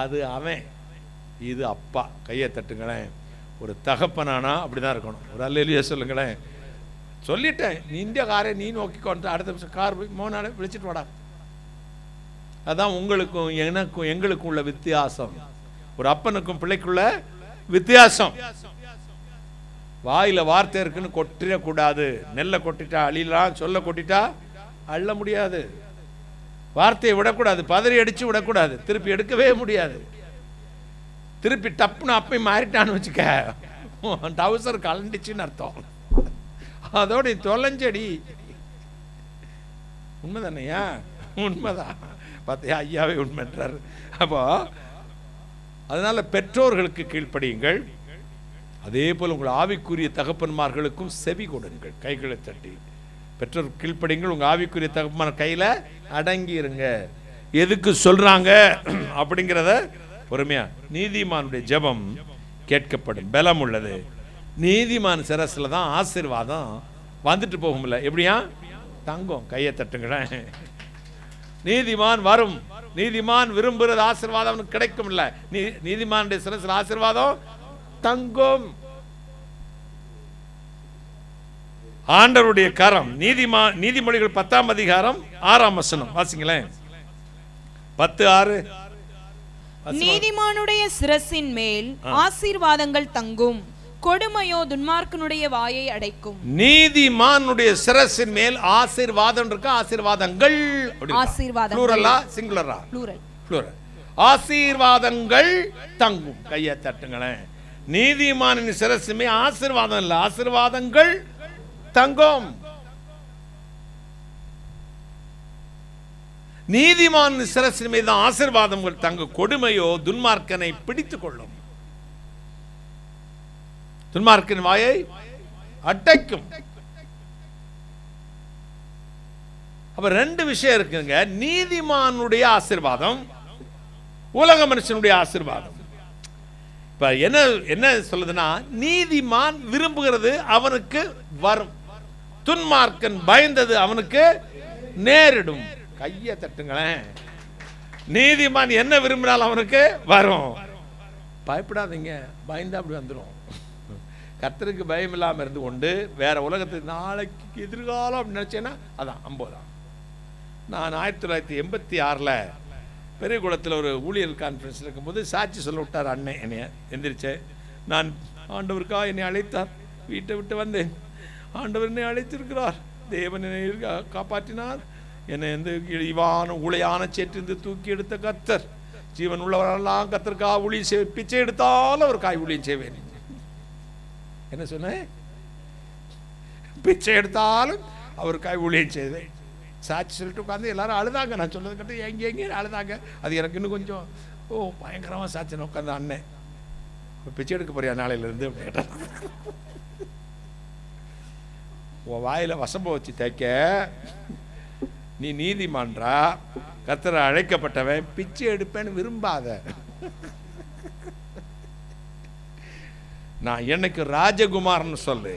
அது அவன், இது அப்பா. கையை தட்டுங்களேன். ஒரு தகப்பனானா அப்படி தான் இருக்கணும். ஒரு அல்லேலூயா சொல்லுங்களேன். சொல்லிட்டேன், நீ இந்த காரை நீ நோக்கிக்கொண்டு அடுத்த நிமிஷம் கார் போய் மோனாட விழிச்சிட்டு வாடா. அதான் உங்களுக்கும் எனக்கும் எங்களுக்கும் உள்ள வித்தியாசம். ஒரு அப்பனுக்கும் பிள்ளைக்குள்ள வித்தியாசம். வாயில வார்த்தை இருக்குன்னு கொட்டிடக்கூடாது. நெல்லை கொட்டிட்டா அழிலாம், சொல்ல கொட்டிட்டா அள்ள முடியாது. வார்த்தையை விடக்கூடாது, பதறி அடிச்சு விடக்கூடாது, திருப்பி எடுக்கவே முடியாது. திருப்பி டப்புன்னு அப்பை மாறிட்டான்னு வச்சுக்க, டவுசர் கலண்டுச்சுன்னு அர்த்தம். அதோட தொலைஞ்சடி. உண்மைதானையா? உண்மைதான். பார்த்தியா, ஐயாவே உண்மைன்றார். அப்போ அதனால பெற்றோர்களுக்கு கீழ்ப்படியுங்கள். அதே போல் உங்கள் ஆவிக்குரிய தகப்பன்மார்களுக்கும் செவி கொடுங்கள். கைகளை தட்டி பெற்றோர் கீழ்ப்படியுங்கள். உங்கள் ஆவிக்குரிய தகப்பன்மார் கையில் அடங்கி இருங்க. எதுக்கு சொல்றாங்க அப்படிங்கிறத பொறுமையா. நீதிமானுடைய ஜெபம் கேட்கப்படும், பலம் உள்ளது. நீதிமான் சிரஸ்ல தான் ஆசீர்வாதம் வந்துட்டு போகும்ல. எப்படியா? தங்கம். கையை தட்டுங்களேன். நீதிமான் வரும், நீதிமான் விரும்புறது ஆசீர்வாதம் கிடைக்கும். இல்ல, நீதிமானுடைய சிரஸ்ல ஆசீர்வாதம் தங்கும். ஆண்டவருடைய கரம். நீதிமொழிகள் 10ஆம் அதிகாரம் 6ஆம் வசனம் வாசிங்களேன். 10:6. நீதிமானுடைய சிரசின் மேல் ஆசீர்வாதங்கள் தங்கும், கொடுமையோ துன்மார்க்கனுடைய வாயை அடைக்கும். நீதிமானுடைய சிரசின் மேல் ஆசீர்வாதம் இருக்கு. ஆசீர்வாதங்கள். ஆசீர்வாதம் ப்ளூரலா சிங்குலரா? ப்ளூரல். ப்ளூரல். ஆசீர்வாதங்கள் தங்கும். கையை தட்டுங்களேன். நீதிமானின் சிரசுமே ஆசீர்வாதம் இல்லை, ஆசீர்வாதங்கள் தங்கும். நீதிமான் சிரசின் மீது ஆசீர்வாதங்கள் தங்க, கொடுமையோ துன்மார்க்கனை பிடித்துக் கொள்ளும், துன்மார்க்கன் வாயை அடைக்கும். அப்ப ரெண்டு விஷயம் இருக்குங்க, நீதிமானுடைய ஆசீர்வாதம், உலக மனுஷனுடைய ஆசீர்வாதம். இப்ப என்ன என்ன சொல்லுதுன்னா, நீதிமான் விரும்புகிறது அவனுக்கு வரும், துன்மார்க்கன் பயந்தது அவனுக்கு நேரிடும். கையை தட்டுங்களேன். நீதிமான் என்ன விரும்பினாலும் அவனுக்கு வரும். பயப்படாதீங்க, பயந்தா அப்படி வந்துடும். கர்த்தருக்கு பயம் இல்லாமல் இருந்து கொண்டு வேற உலகத்துக்கு நாளைக்கு எதிர்காலம் அப்படின்னு நினைச்சேன்னா அதான் அம்போதான். நான் 1986 பெரியகுளத்தில் ஒரு ஊழியர் கான்ஃபரன்ஸில் இருக்கும்போது சாட்சி சொல்ல விட்டார் அண்ணன். என்னைய எந்திரிச்சேன். நான் ஆண்டவருக்கா என்னை அழைத்தார், வீட்டை விட்டு வந்தேன். ஆண்டவர் என்னை அழைத்திருக்கிறார், தேவன் என்னை காப்பாற்றினார், என்னை எந்த இழிவான ஊழையான சேற்றிருந்து தூக்கி எடுத்த கர்த்தர், ஜீவன் உள்ளவரெல்லாம் கர்த்தருக்காக ஊழியம் செய்ய, பிச்சை எடுத்தாலும் ஒரு காய் ஊழியம் செய்வேன். என்ன சொன்னேன்? பிச்சை எடுத்தாலும் அவருக்காய் ஊழியம் செய்வேன். சாட்சி சொல்லிட்டு உட்காந்து எல்லாரும் அழுதாங்க. நான் சொன்னது கட்டு எங்கே அழுதாங்க. அது எனக்கு இன்னும் கொஞ்சம் பயங்கரமாக சாட்சி உட்காந்து அண்ணன் பிச்சை எடுக்க போறியா நாளையிலேருந்து கேட்டான். உன் வாயில் வசம்ப வச்சு தைக்க, நீ நீதிமான்றா, கர்த்தரை அழைக்கப்பட்டவன், பிச்சை எடுப்பேன்னு விரும்பாத. நான் என்னைக்கு ராஜகுமாரன்னு சொல்லு,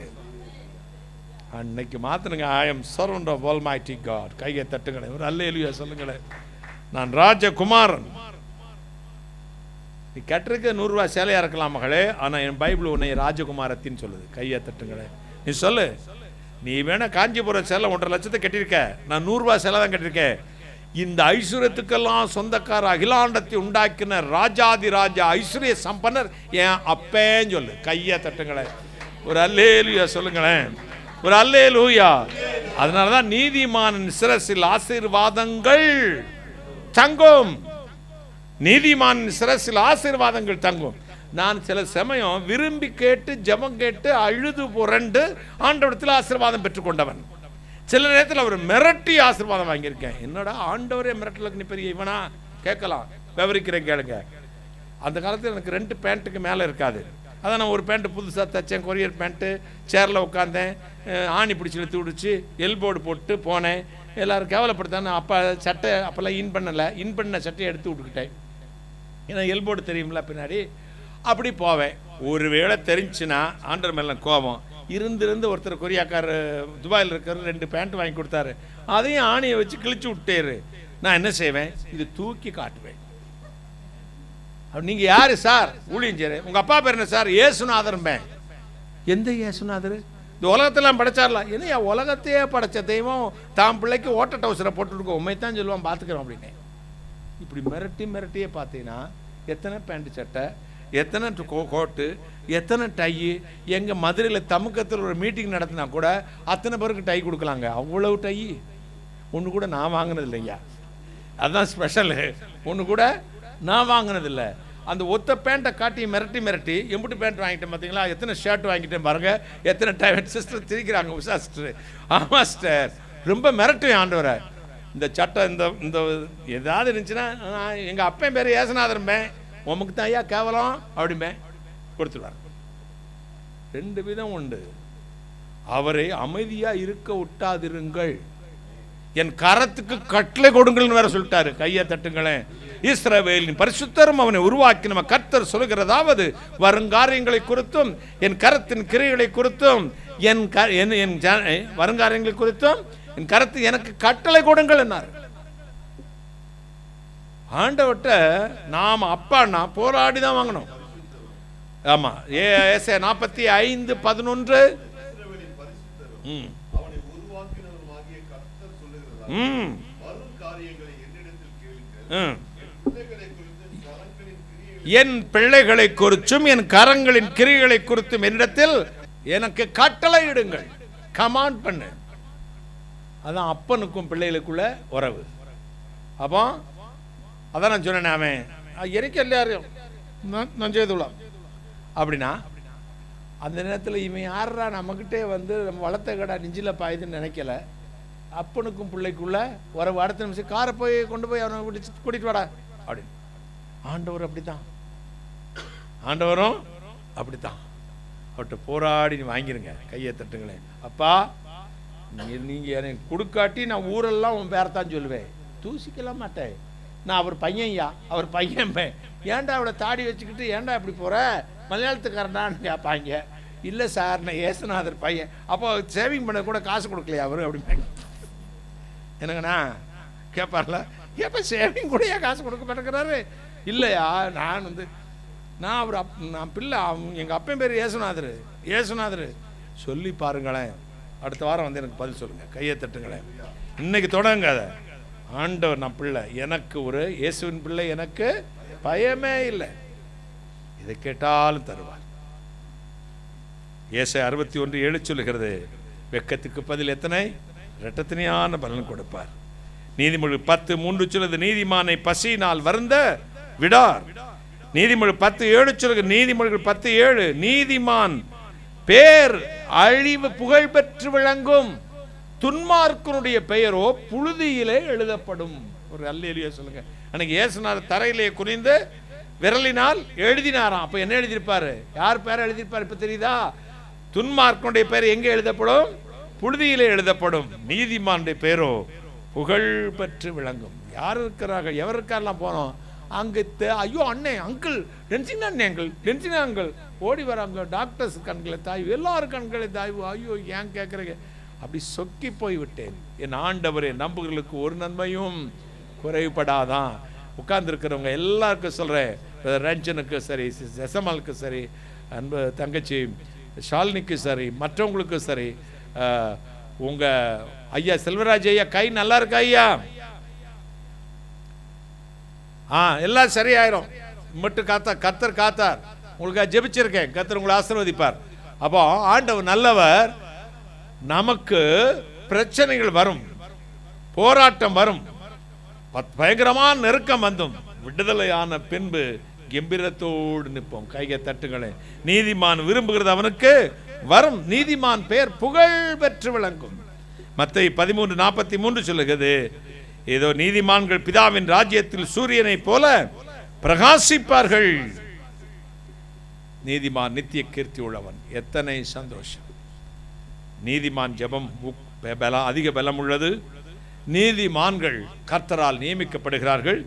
அன்னைக்கு மாத்தினுங்க I am servant of almighty God. கையை தட்டுங்களேன், ஒரு அல்லேலூயா சொல்லுங்களேன். நான் ராஜகுமாரன். நீ கட்டிருக்க 100 ரூபாய் சேலையா இருக்கலாம் மகளே, ஆனால் என் பைபிள் உன்னை ராஜகுமாரத்தின்னு சொல்லுது. கையை தட்டுங்களேன். நீ சொல்லு, நீ வேணா காஞ்சிபுரம் சேலை 1.5 லட்சத்தை கட்டியிருக்க, நான் 100 ரூபாய் சேலை தான் கட்டியிருக்கேன். இந்த ஐஸ்வர்யத்துக்கெல்லாம் சொந்தக்கார அகிலாண்டத்தை உண்டாக்கின ராஜாதி ராஜா ஐஸ்வர்ய சம்பன்னர் என் அப்பேன்னு சொல்லு. கையை தட்டுங்களேன், ஒரு அல்லேலூயா சொல்லுங்களேன், ஒரு அல்லேலூயா. அதனாலதான் நீதிமானின் சிரசில் ஆசீர்வாதங்கள் தங்கும், நீதிமானின் சிரசில் ஆசீர்வாதங்கள் தங்கும். நான் சில சமயம் விரும்பி கேட்டு ஜெபம் கேட்டு அழுது புரண்டு ஆண்டவரத்தில் ஆசீர்வாதம் பெற்றுக்கொண்டவன். சில நேரத்தில் அவர் மிரட்டி ஆசீர்வாதம் வாங்கியிருக்கேன். என்னடா ஆண்டவரே மிரட்டலுக்கு நீ பெரிய இவனா கேட்கலாம், விவரிக்கிறேன் கேளுங்க. அந்த காலத்தில் எனக்கு 2 பேண்ட்டுக்கு மேலே இருக்காது. அதான் நான் ஒரு பேண்ட்டு புதுசாக தைச்சேன், கொரியர் பேண்ட்டு. சேரில் உட்காந்தேன், ஆணி பிடிச்சி இழுத்து விடுச்சு, எல்போர்டு போட்டு போனேன். எல்லோரும் கேவலப்படுத்தானே. அப்போ சட்டை அப்போல்லாம் இன் பண்ண சட்டையை எடுத்து விட்டுக்கிட்டேன், ஏன்னா எல்போர்டு தெரியுமில்ல பின்னாடி. அப்படி போவேன். ஒருவேளை தெரிஞ்சுன்னா ஆண்டர் மேலே கோபம் இருந்து ஒருத்தர் கொரியாக்கார் துபாயில் இருக்கிற 2 பேண்ட் வாங்கி கொடுத்தாரு, அதையும் ஆணியை வச்சு கிழிச்சு விட்டேரு. நான் என்ன செய்வேன்? இது தூக்கி காட்டுவேன். நீங்க யாரு சார்? ஊழியம் செய்றேன். உங்க அப்பா பேர் என்ன சார்? ஏசுநாதர்பேன். எந்த ஏசுநாதர்? இந்த உலகத்தெல்லாம் படைச்சாரலாம். என்ன உலகத்தையே படைச்ச தெய்வம் தான் பிள்ளைக்கு ஓட்ட டவுசரை போட்டுருக்கோம், உண்மைத்தான் சொல்லுவான், பார்த்துக்கிறோம் அப்படின்னு. இப்படி மிரட்டியே பார்த்தீங்கன்னா எத்தனை பேண்ட் சட்டை, எத்தனை கோட்டு, எத்தனை டை. எங்கள் மதுரையில் தமுக்கத்தில் ஒரு மீட்டிங் நடத்தினா கூட அத்தனை பேருக்கு டை கொடுக்கலாங்க. அவ்வளவு டை ஒன்று கூட நான் வாங்கினது இல்லையா, அதுதான் ஸ்பெஷலு. ஒன்று கூட நான் வாங்கினதில்லை. அந்த ஒத்த பேண்ட்டை காட்டி மிரட்டி எம்பிட்டு பேண்ட் வாங்கிட்டேன் பார்த்தீங்களா, எத்தனை ஷர்ட் வாங்கிட்டேன் பாருங்க, எத்தனை டை. சிஸ்டர் திரிக்கிறாங்க, உஷா சிஸ்டர். ஆமாம் சிஸ்டர், ரொம்ப மிரட்டும் ஆண்டவரை. இந்த சட்டை இந்த ஏதாவது இருந்துச்சுன்னா, எங்கள் அப்பன் பேர் ஏசுநாதர்பேன், உமக்கு தான் ஐயா கேவலம் அப்படிமே கொடுத்துருவார். 2 விதம் உண்டு. அவரை அமைதியா இருக்க விட்டாதிருங்கள், என் கரத்துக்கு கட்டளை கொடுங்கள் வேற சொல்லிட்டாரு. கையை தட்டுங்களேன். இஸ்ரவேலின் பரிசுத்தரும் அவனை உருவாக்கி நம்ம கர்த்தர் சொல்லுகிறதாவது, வருங்காரியங்களை குறித்தும் என் கரத்தின் கிரியைகளை குறித்தும் என் வருங்காரியங்களை குறித்தும் என் கரத்து எனக்கு கட்டளை கொடுங்கள் என்னார். ஆண்டவட்ட நாம் அப்பான்னா போராடி தான் வாங்கணும். ஆமா, ஏசாயா 45:11. என் பிள்ளைகளை குறித்தும் என் கரங்களின் கிரிகளை குறித்தும் என்னிடத்தில் எனக்கு கட்டளை இடுங்கள், கமாண்ட் பண்ணு. அதான் அப்பனுக்கும் பிள்ளைகளுக்குள்ள உறவு. அப்போ அதான் நான் சொன்னேன், அவன் எனக்கு எல்லாரையும் நான் செய்துள்ளான். அப்படின்னா அந்த நேரத்தில் இவன் யாரா நம்மக்கிட்டே வந்து நம்ம வளர்த்த கடை நெஞ்சில் பாயுதுன்னு நினைக்கல. அப்பனுக்கும் பிள்ளைக்குள்ள ஒரு அடுத்த நிமிஷம் காரை போய் கொண்டு போய் அவனை கூட்டிட்டு வாடா அப்படின்னு. ஆண்டவர் அப்படித்தான், ஆண்டவரும் அப்படித்தான். அவர்கிட்ட போராடி வாங்கிருங்க, கையை தட்டுங்களேன். அப்பா நீங்கள் எனக்கு கொடுக்காட்டி நான் ஊரெல்லாம் உன் பேரத்தான் சொல்லுவேன், தூசிக்கலாம் மாட்டேன். நான் அவர் பையன்யா, அவர் பையன். ஏன்டா அவளை தாடி வச்சுக்கிட்டு ஏன்டா இப்படி போகிற, மலையாளத்துக்காரன்டான்னு கேட்பாங்க. இல்லை சார் நான் ஏசுநாதர் பையன். அப்போ சேவிங் பண்ண கூட காசு கொடுக்கலையா அவர் அப்படிம்பாங்க. என்னங்கண்ணா கேட்பார்ல, எப்போ சேவிங் கூட ஏன் காசு கொடுக்க மாட்டேங்கிறாரு? இல்லையா நான் அவர் நான் பிள்ளை, எங்கள் அப்பன் பேர் ஏசுநாதர். ஏசுநாதர் சொல்லி பாருங்களேன். அடுத்த வாரம் வந்து எனக்கு பதில் சொல்லுங்கள், கையை தட்டுங்களேன். இன்னைக்கு தொடங்க அதை. ஆண்டவர் நான் பிள்ளை, எனக்கு ஒரு இயேசுவின் பிள்ளை, எனக்கு பயமே இல்லை, இதை கேட்டாலும் தருவார். ஏசாயா 61:7 சொல்லுகிறது, வெக்கத்துக்கு பதில் எத்தனை இரட்டத்தனையான பலன் கொடுப்பார். நீதிமொழி 10:3 சொல்லுது, நீதிமானை பசியினால் வருந்த விடார். நீதிமொழி 10:7 சொல்லுங்க. நீதிமொழிகள் 10:7, நீதிமான் பேர் அழிவு புகழ் பெற்று விளங்கும், துன்மார்க்கனுடைய பெயரோ புழுதியிலே எழுதப்படும். ஒரு அல்லேலூயா சொல்லுங்க. அன்னைக்கு இயேசுநாதர் தரையிலே குனிந்து விரலினால் எழுதினாராம். அப்ப என்ன எழுதியிருப்பாரு? யார் பேரை எழுதியிருப்பார் இப்ப தெரியுதா? துன்மார்க்கனுடைய பெயர் எங்கே எழுதப்படும்? புழுதியிலே எழுதப்படும். நீதிமானுடைய பெயரோ புகழ் பெற்று விளங்கும். யார் இருக்கிறார்கள்? எவருக்கெல்லாம் போனோம் அங்கே, ஐயோ அண்ணே அங்கிள் டென்சினா அங்கிள், டென்சினா அங்கிள் ஓடி வராங்க. டாக்டர்ஸ் கண்களை தாய்வு, எல்லாரும் கண்களை தாய்வு. ஐயோ ஏன் கேட்குறீங்க? அப்படி சொக்கி போய் விட்டேன். என் ஆண்டவரே, நம்புகளுக்கு ஒரு நன்மையும் குறைபடாதான். உட்கார்ந்துருக்கிறவங்க எல்லாருக்கும் சொல்கிறேன், ரஞ்சனுக்கு சரி, ஜெசமாலுக்கு சரி, அன்பு தங்கச்சி ஷாலினிக்கு சரி, மற்றவங்களுக்கு சரி, உங்கள் ஐயா செல்வராஜ் ஐயா கை நல்லா இருக்கா ஐயா? எல்லாம் சரியாயிரும் மட்டும் கர்த்தர் காத்தார். உங்களுக்கு ஜெபிச்சிருக்கேன், கர்த்தர் உங்களை ஆசீர்வதிப்பார். அப்போ ஆண்டவர் நல்லவர். நமக்கு பிரச்சனைகள் வரும், போராட்டம் வரும், பயங்கரமான நெருக்கம் வந்தும் விடுதலையான பின்பு கம்பீரத்தோடு நிற்போம். கையை தட்டுங்களே. நீதிமான் விரும்புகிறது அவனுக்கு வரும், நீதிமான் பெயர் புகழ் பெற்று விளங்கும். மத்தேயு 13:43 சொல்லுகிறது, ஏதோ நீதிமான்கள் பிதாவின் ராஜ்யத்தில் சூரியனை போல பிரகாசிப்பார்கள். நீதிமான் நித்திய கீர்த்தி உள்ளவன். எத்தனை சந்தோஷம்! நீதிமான் ஜெபம் அதிக பலம் உள்ளது. நீதிமான்கள் கர்த்தரால் நியமிக்கப்படுகிறார்கள்.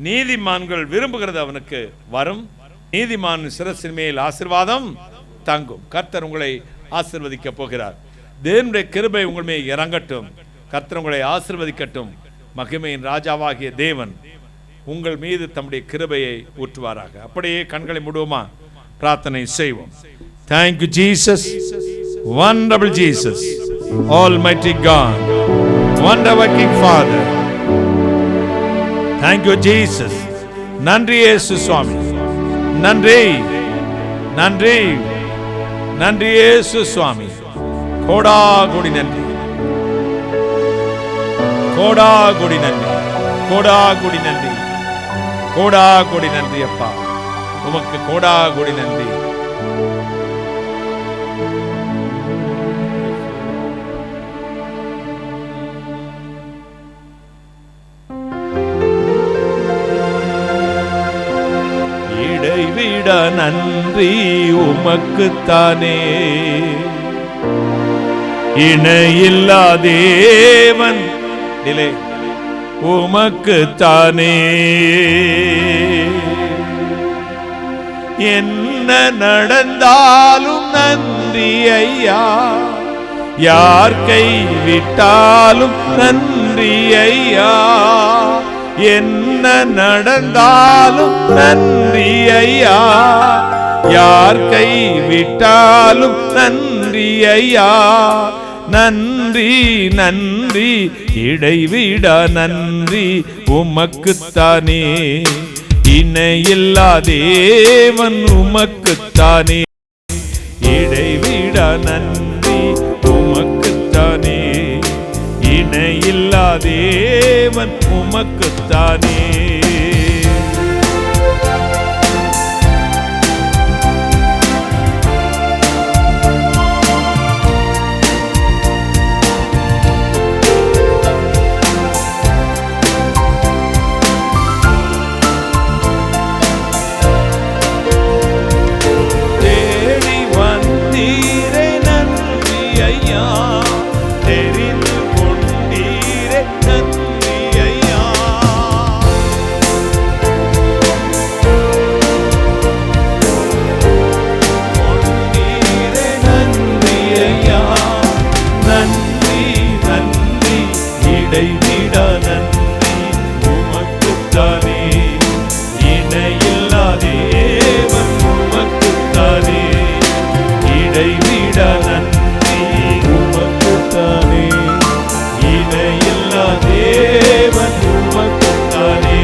நீதிமான்கள் விரும்புகிறது அவனுக்கு வரும். நீதிமான் சிரசின் மேல் ஆசீர்வாதம் தங்கும். கர்த்தர் உங்களை ஆசீர்வதிக்க போகிறார். தேவனுடைய கிருபை உங்கள் மேல் இறங்கட்டும். கர்த்தர் உங்களை ஆசீர்வதிக்கட்டும். மகிமையின் ராஜாவாகிய தேவன் உங்கள் மீது தம்முடைய கிருபையை ஊற்றுவாராக. அப்படியே கண்களை மூடுவோமா? பிரார்த்தனை செய்வோம். Thank you Jesus, wonderful Jesus, almighty God, wonder working Father. Thank you Jesus. நன்றி இயேசு சுவாமி, நன்றி நன்றி நன்றி இயேசு சுவாமி. கோடா கோடி நன்றி, கோடா கோடி நன்றி, கோடா கோடி நன்றி, கோடா கோடி நன்றி அப்பா. உமக்கு கோடா கோடி நன்றி. இடைவிட நன்றி உமக்குத்தானே, இணையில்லா தேவன் உமக்குத்தானே. என்ன நடந்தாலும் நன்றி ஐயா, யார் கைவிட்டாலும் நன்றி ஐயா. என்ன நடந்தாலும் நன்றி ஐயா, யார் கைவிட்டாலும் நன்றி ஐயா. நன்றி நன்றி இடைவிட நன்றி உமக்குத்தானே, இணையில்லா தேவன் உமக்குத்தானே. இடைவிட நன்றி உமக்குத்தானே, இணையில்லா தேவன் உமக்குத்தானே. ஐயா, தெரிந்து கொண்டீரே நன்றி ஐயா. கொண்டீரே நன்றி ஐயா, நன்றி நன்றி, இடைவிட நன்றி உமக்குத்தானே, இணையில்லா தேவன் உமக்குத்தானே, இடைவிட நன்றி உமக்குத்தானே, இணையில்லா தேவன் உமக்குத்தானே.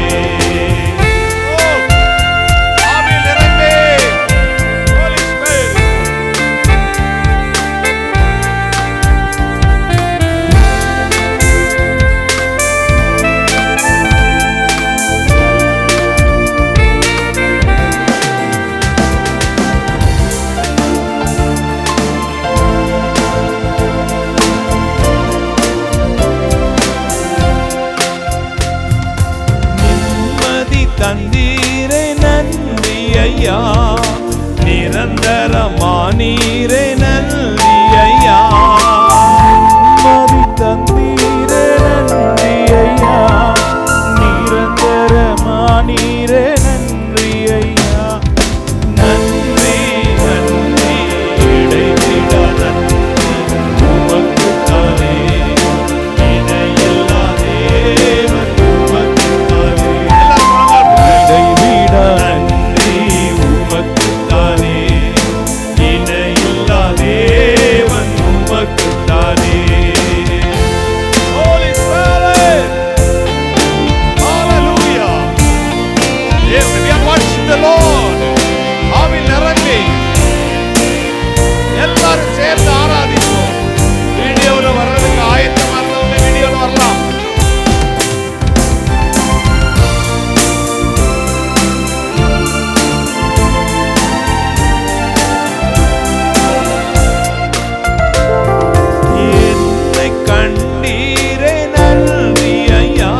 ஆவியில் நிரம்பி Holy Spirit. நிம்மதி தந்தீரே நன்றி ஐயா, நிரந்தரமானீரே நன்றி ஐயா. நிம்மதி தந்தீரே நன்றி ஐயா, நிரந்தரமானீரே நன்றி ஐயா. நன்றி நன்றி, இடைவிட நன்றி உமக்குத்தானே, இணையில்லா தேவன் உமக்குத்தானே, இடைவிட நன்றி உமக்குத்தானே, இணையில்லா தேவன் உமக்குத்தானே. Holy Spirit. Hallelujah. Yes, we are watching the Lord. ஆவியில் நிரம்பி எல்லாரும் சேர்ந்து ஆராதிப்போம். வீடியோவில் வர்றதுக்கு ஆயத்தமா இருந்தவங்க வீடியோவில் வரலாம். என்னை கண்டீரே நன்றி ஐயா,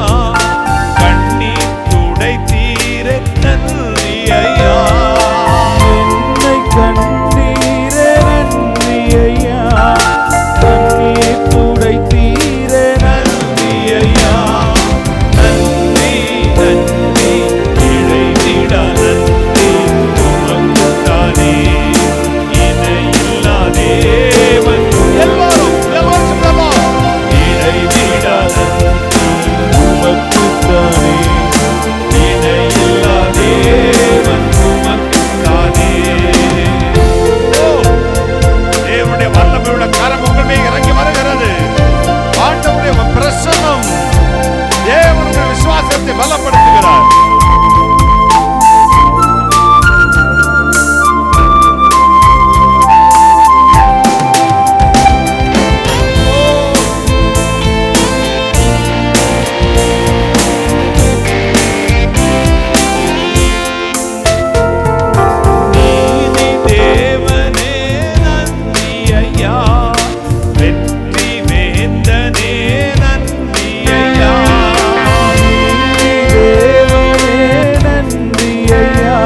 கண்ணீர் துடைத்தீரே நன்றி ஐயா. என்னை கண்டீரே நன்றி ஐயா, கண்ணீர் துடைத்தீரே நன்றி ஐயா. நன்றி நன்றி, இடைவிட நன்றி உமக்குத்தானே, இணையில்லா தேவன் எல்லாரும் சொல்லலாம். இடைவிட நன்றி உமக்குத்தானே, இணையில்லா தேவன் உமக்குத்தானே. தேவனுடைய வல்லமையுள்ள கரம் உங்கள் மேல் இறங்கி வருகிறது. ஆண்டவருடைய பிரசன்னம் தேவனுடைய விசுவாசத்தை பலப்படுத்துகிறார். நீதி தேவனே நன்றி ஐயா, வெற்றி வேந்தனே நன்றி ஐயா. நீதி தேவனே நன்றி ஐயா,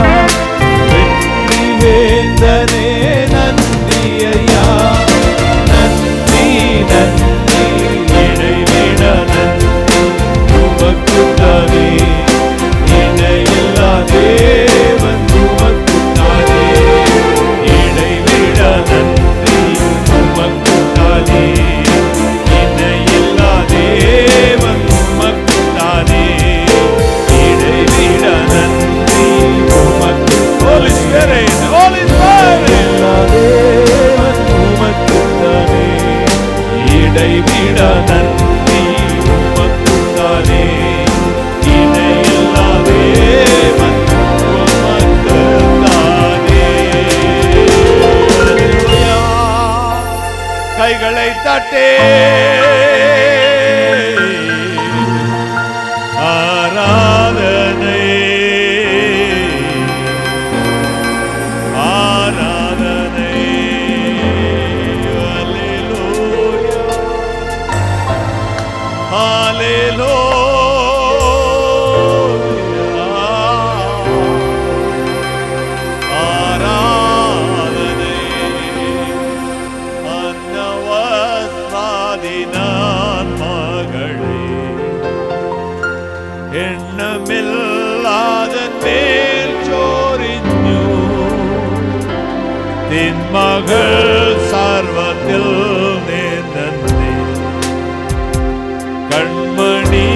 வெற்றி வேந்தனே நன்றி ஐயா. நன்றி நன்றி, இடைவிட நன்றி உமக்குத்தானே, இணையில்லா தேவன் உமக்குத்தானே, இடைவிட நன்றி உமக்குத்தானே, இணையில்லா தேவன் உமக்குத்தானே, இடைவிட நன்றி உமக்கு. Holy Spirit, Holy Spirit. இணையில்லா தேவன் உமக்குத்தானே, இடைவிட நன்றி உமக்குத்தானே, இணையில்லா தேவன் உமக்குத்தானே. கைகளை தட்டே ஆராதனை ஆராதனை, அல்லேலூயா அல்லேலூயா. ஆராதனை அன்னவ மகள் சார்வத்தில் நேர்ந்தே கண்மணி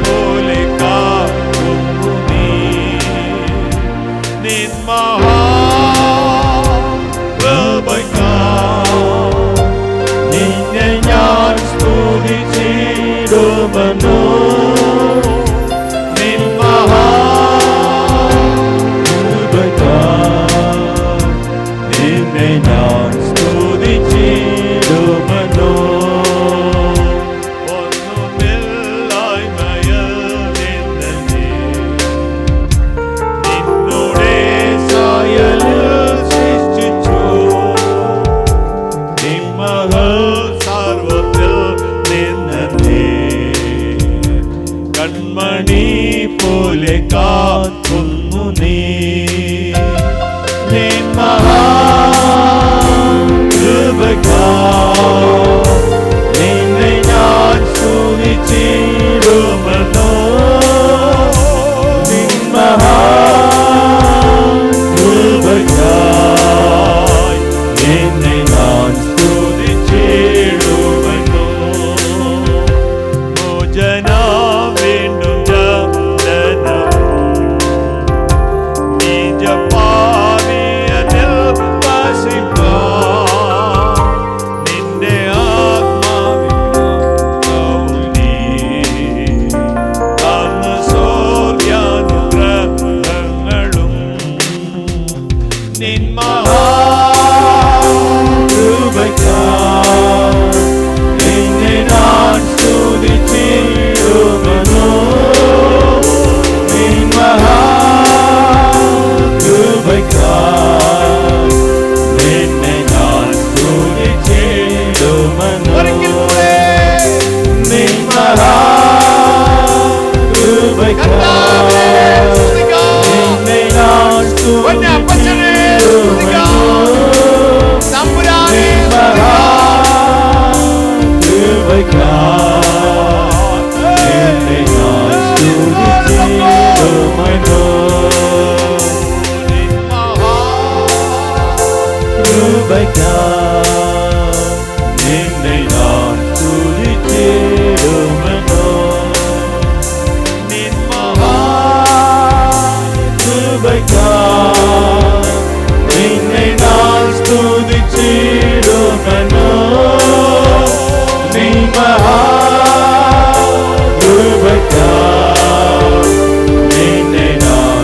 போலே காக்கும் நீ நின் மகா നിന്നെ ഞാൻ സ്തുതിച്ചിടുമെന്നു നിൻ മഹാകൃപയ്ക്കായി നിന്നെ ഞാൻ സ്തുതിച്ചിടുമെന്നു ഒന്നുമില്ലായ്മയിൽ നിന്നെ നിന്നുടെ സായലിൽ സൃഷ്ടിച്ചു നിൻ മകൾ സാർവത്തിൽ നിന്നെ കൺമണി പോലെ കാക്കുന്നു നീ നിൻ മഹാകൃപയ്ക്കായി നിന്നെ ഞാൻ സ്തുതിച്ചിടുമെന്നു നിൻ മഹാകൃപയ്ക്കായി നിന്നെ ഞാൻ സ്തുതിച്ചിടുമെന്നു മോചന വീണ്ടും ജനനം നിജ പാവിയതിൽ വസിപ്പാൻ നിന്റെ ആത്മാവിൽ നീ അന്ന് സൂര്യാനുഗ്രഹങ്ങളും നിൻ കൃപയ്ക്കായി നിന്നെ ഞാൻ സ്തുതിച്ചിടുമെന്നു നിൻ മഹാകൃപയ്ക്കായി നിന്നെ ഞാൻ സ്തുതിച്ചിടുമെന്നു നിൻ മഹാകൃപയ്ക്കായി നിന്നെ ഞാൻ സ്തുതിച്ചിടുമെന്നു നിന്നെ ഞാൻ സ്തുതിച്ചിടുമെന്നു നിൻ മഹാകൃപയ്ക്കായി നിന്നെ ഞാൻ സ്തുതിച്ചിടുമെന്നു നിൻ മഹാകൃപയ്ക്കായി നിന്നെ ഞാൻ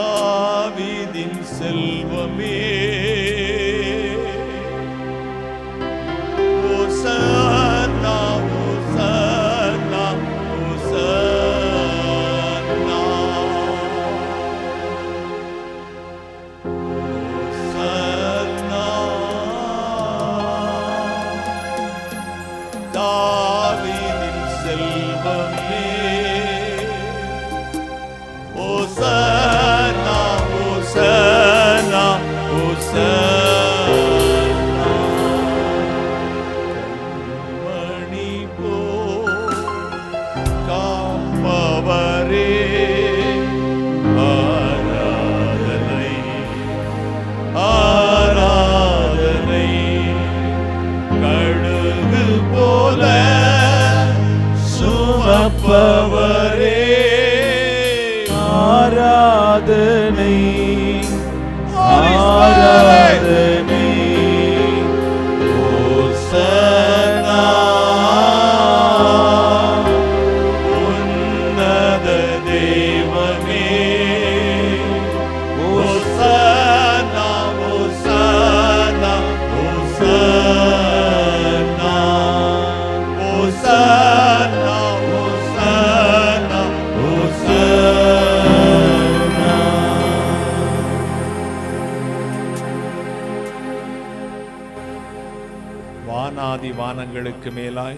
தாவீதின் செல்வமே ஓசன்னா ஓசன்னா ஓசன்னா ஓசன்னா தாவீதின் செல்வமே Hosanna, Hosanna, வானாதி வானங்களுக்கு மேலாய்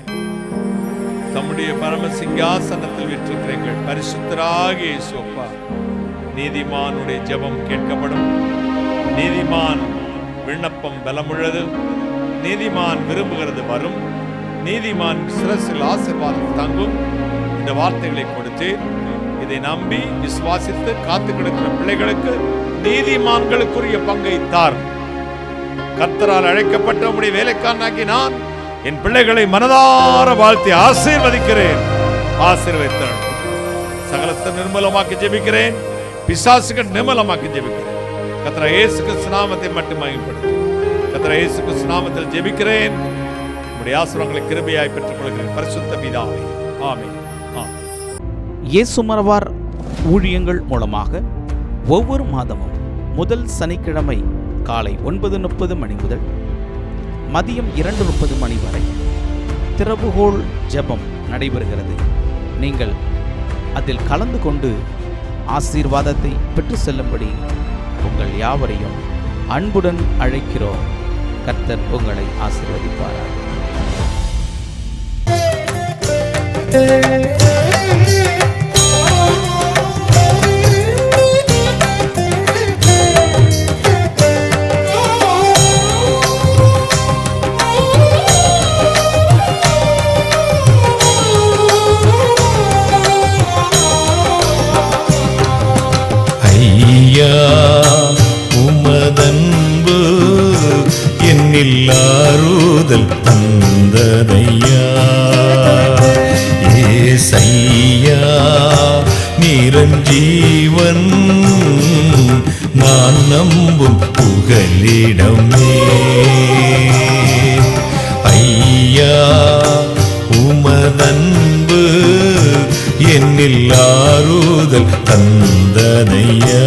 தம்முடைய பரம சிங்காசனத்தில் வீற்றிருக்கிற எங்கள் பரிசுத்தராகிய இயேசு அப்பா, நீதிமானுடைய ஜெபம் கேட்கப்படும். நீதிமான் விண்ணப்பம் பலமுள்ளது. நீதிமான் விரும்புகிறது வரும். நீதிமான் சிரசில் ஆசீர்வாதம் தங்கும். இந்த வார்த்தைகளை கொடுத்து இதை நம்பி விசுவாசித்து காத்து கிடக்கிற பிள்ளைகளுக்கு நீதிமான்களுக்குரிய பங்கை தார். கர்த்தரால் அழைக்கப்பட்ட உம்முடைய வேலைக்காரனாகி நான் என் பிள்ளைகளை மனதார வாழ்த்தி ஆசீர்வதிக்கிறேன். ஆசீர்வதித்தேன். சகலத்தை நிர்மலமாக்கி ஜெபிக்கிறேன். பிசாசுகள் நிர்மலமாக்கி ஜெபிக்கிறேன். கர்த்தர் இயேசு கிறிஸ்து நாமத்தை மட்டும் மகிமைப்படுத்து. கர்த்தர் இயேசு கிறிஸ்து நாமத்தில் ஜெபிக்கிறேன். உம்முடைய ஆசீர்வாதங்களை கிருபையாய் பெற்றுக் கொள்கிறேன். பரிசுத்த பிதாவே, ஆமென். இயேசு மரவார் ஊழியங்கள் மூலமாக ஒவ்வொரு மாதமும் முதல் சனிக்கிழமை காலை 9:30 மணி முதல் மதியம் 2:30 மணி வரை திறவுகோல் ஜெபம் நடைபெறுகிறது. நீங்கள் அதில் கலந்து கொண்டு ஆசீர்வாதத்தை பெற்று செல்லும்படி உங்கள் யாவரையும் அன்புடன் அழைக்கிறோம். கர்த்தர் உங்களை ஆசீர்வதிப்பாராக. உமதன்பு என்னில் ஆறுதல் தந்ததையா. ஏசையா நிரஞ்சீவன் நான் நம்பும் புகலிடமே. ஐயா உமதன்பு என்னில் ஆறுதல் தந்ததையா.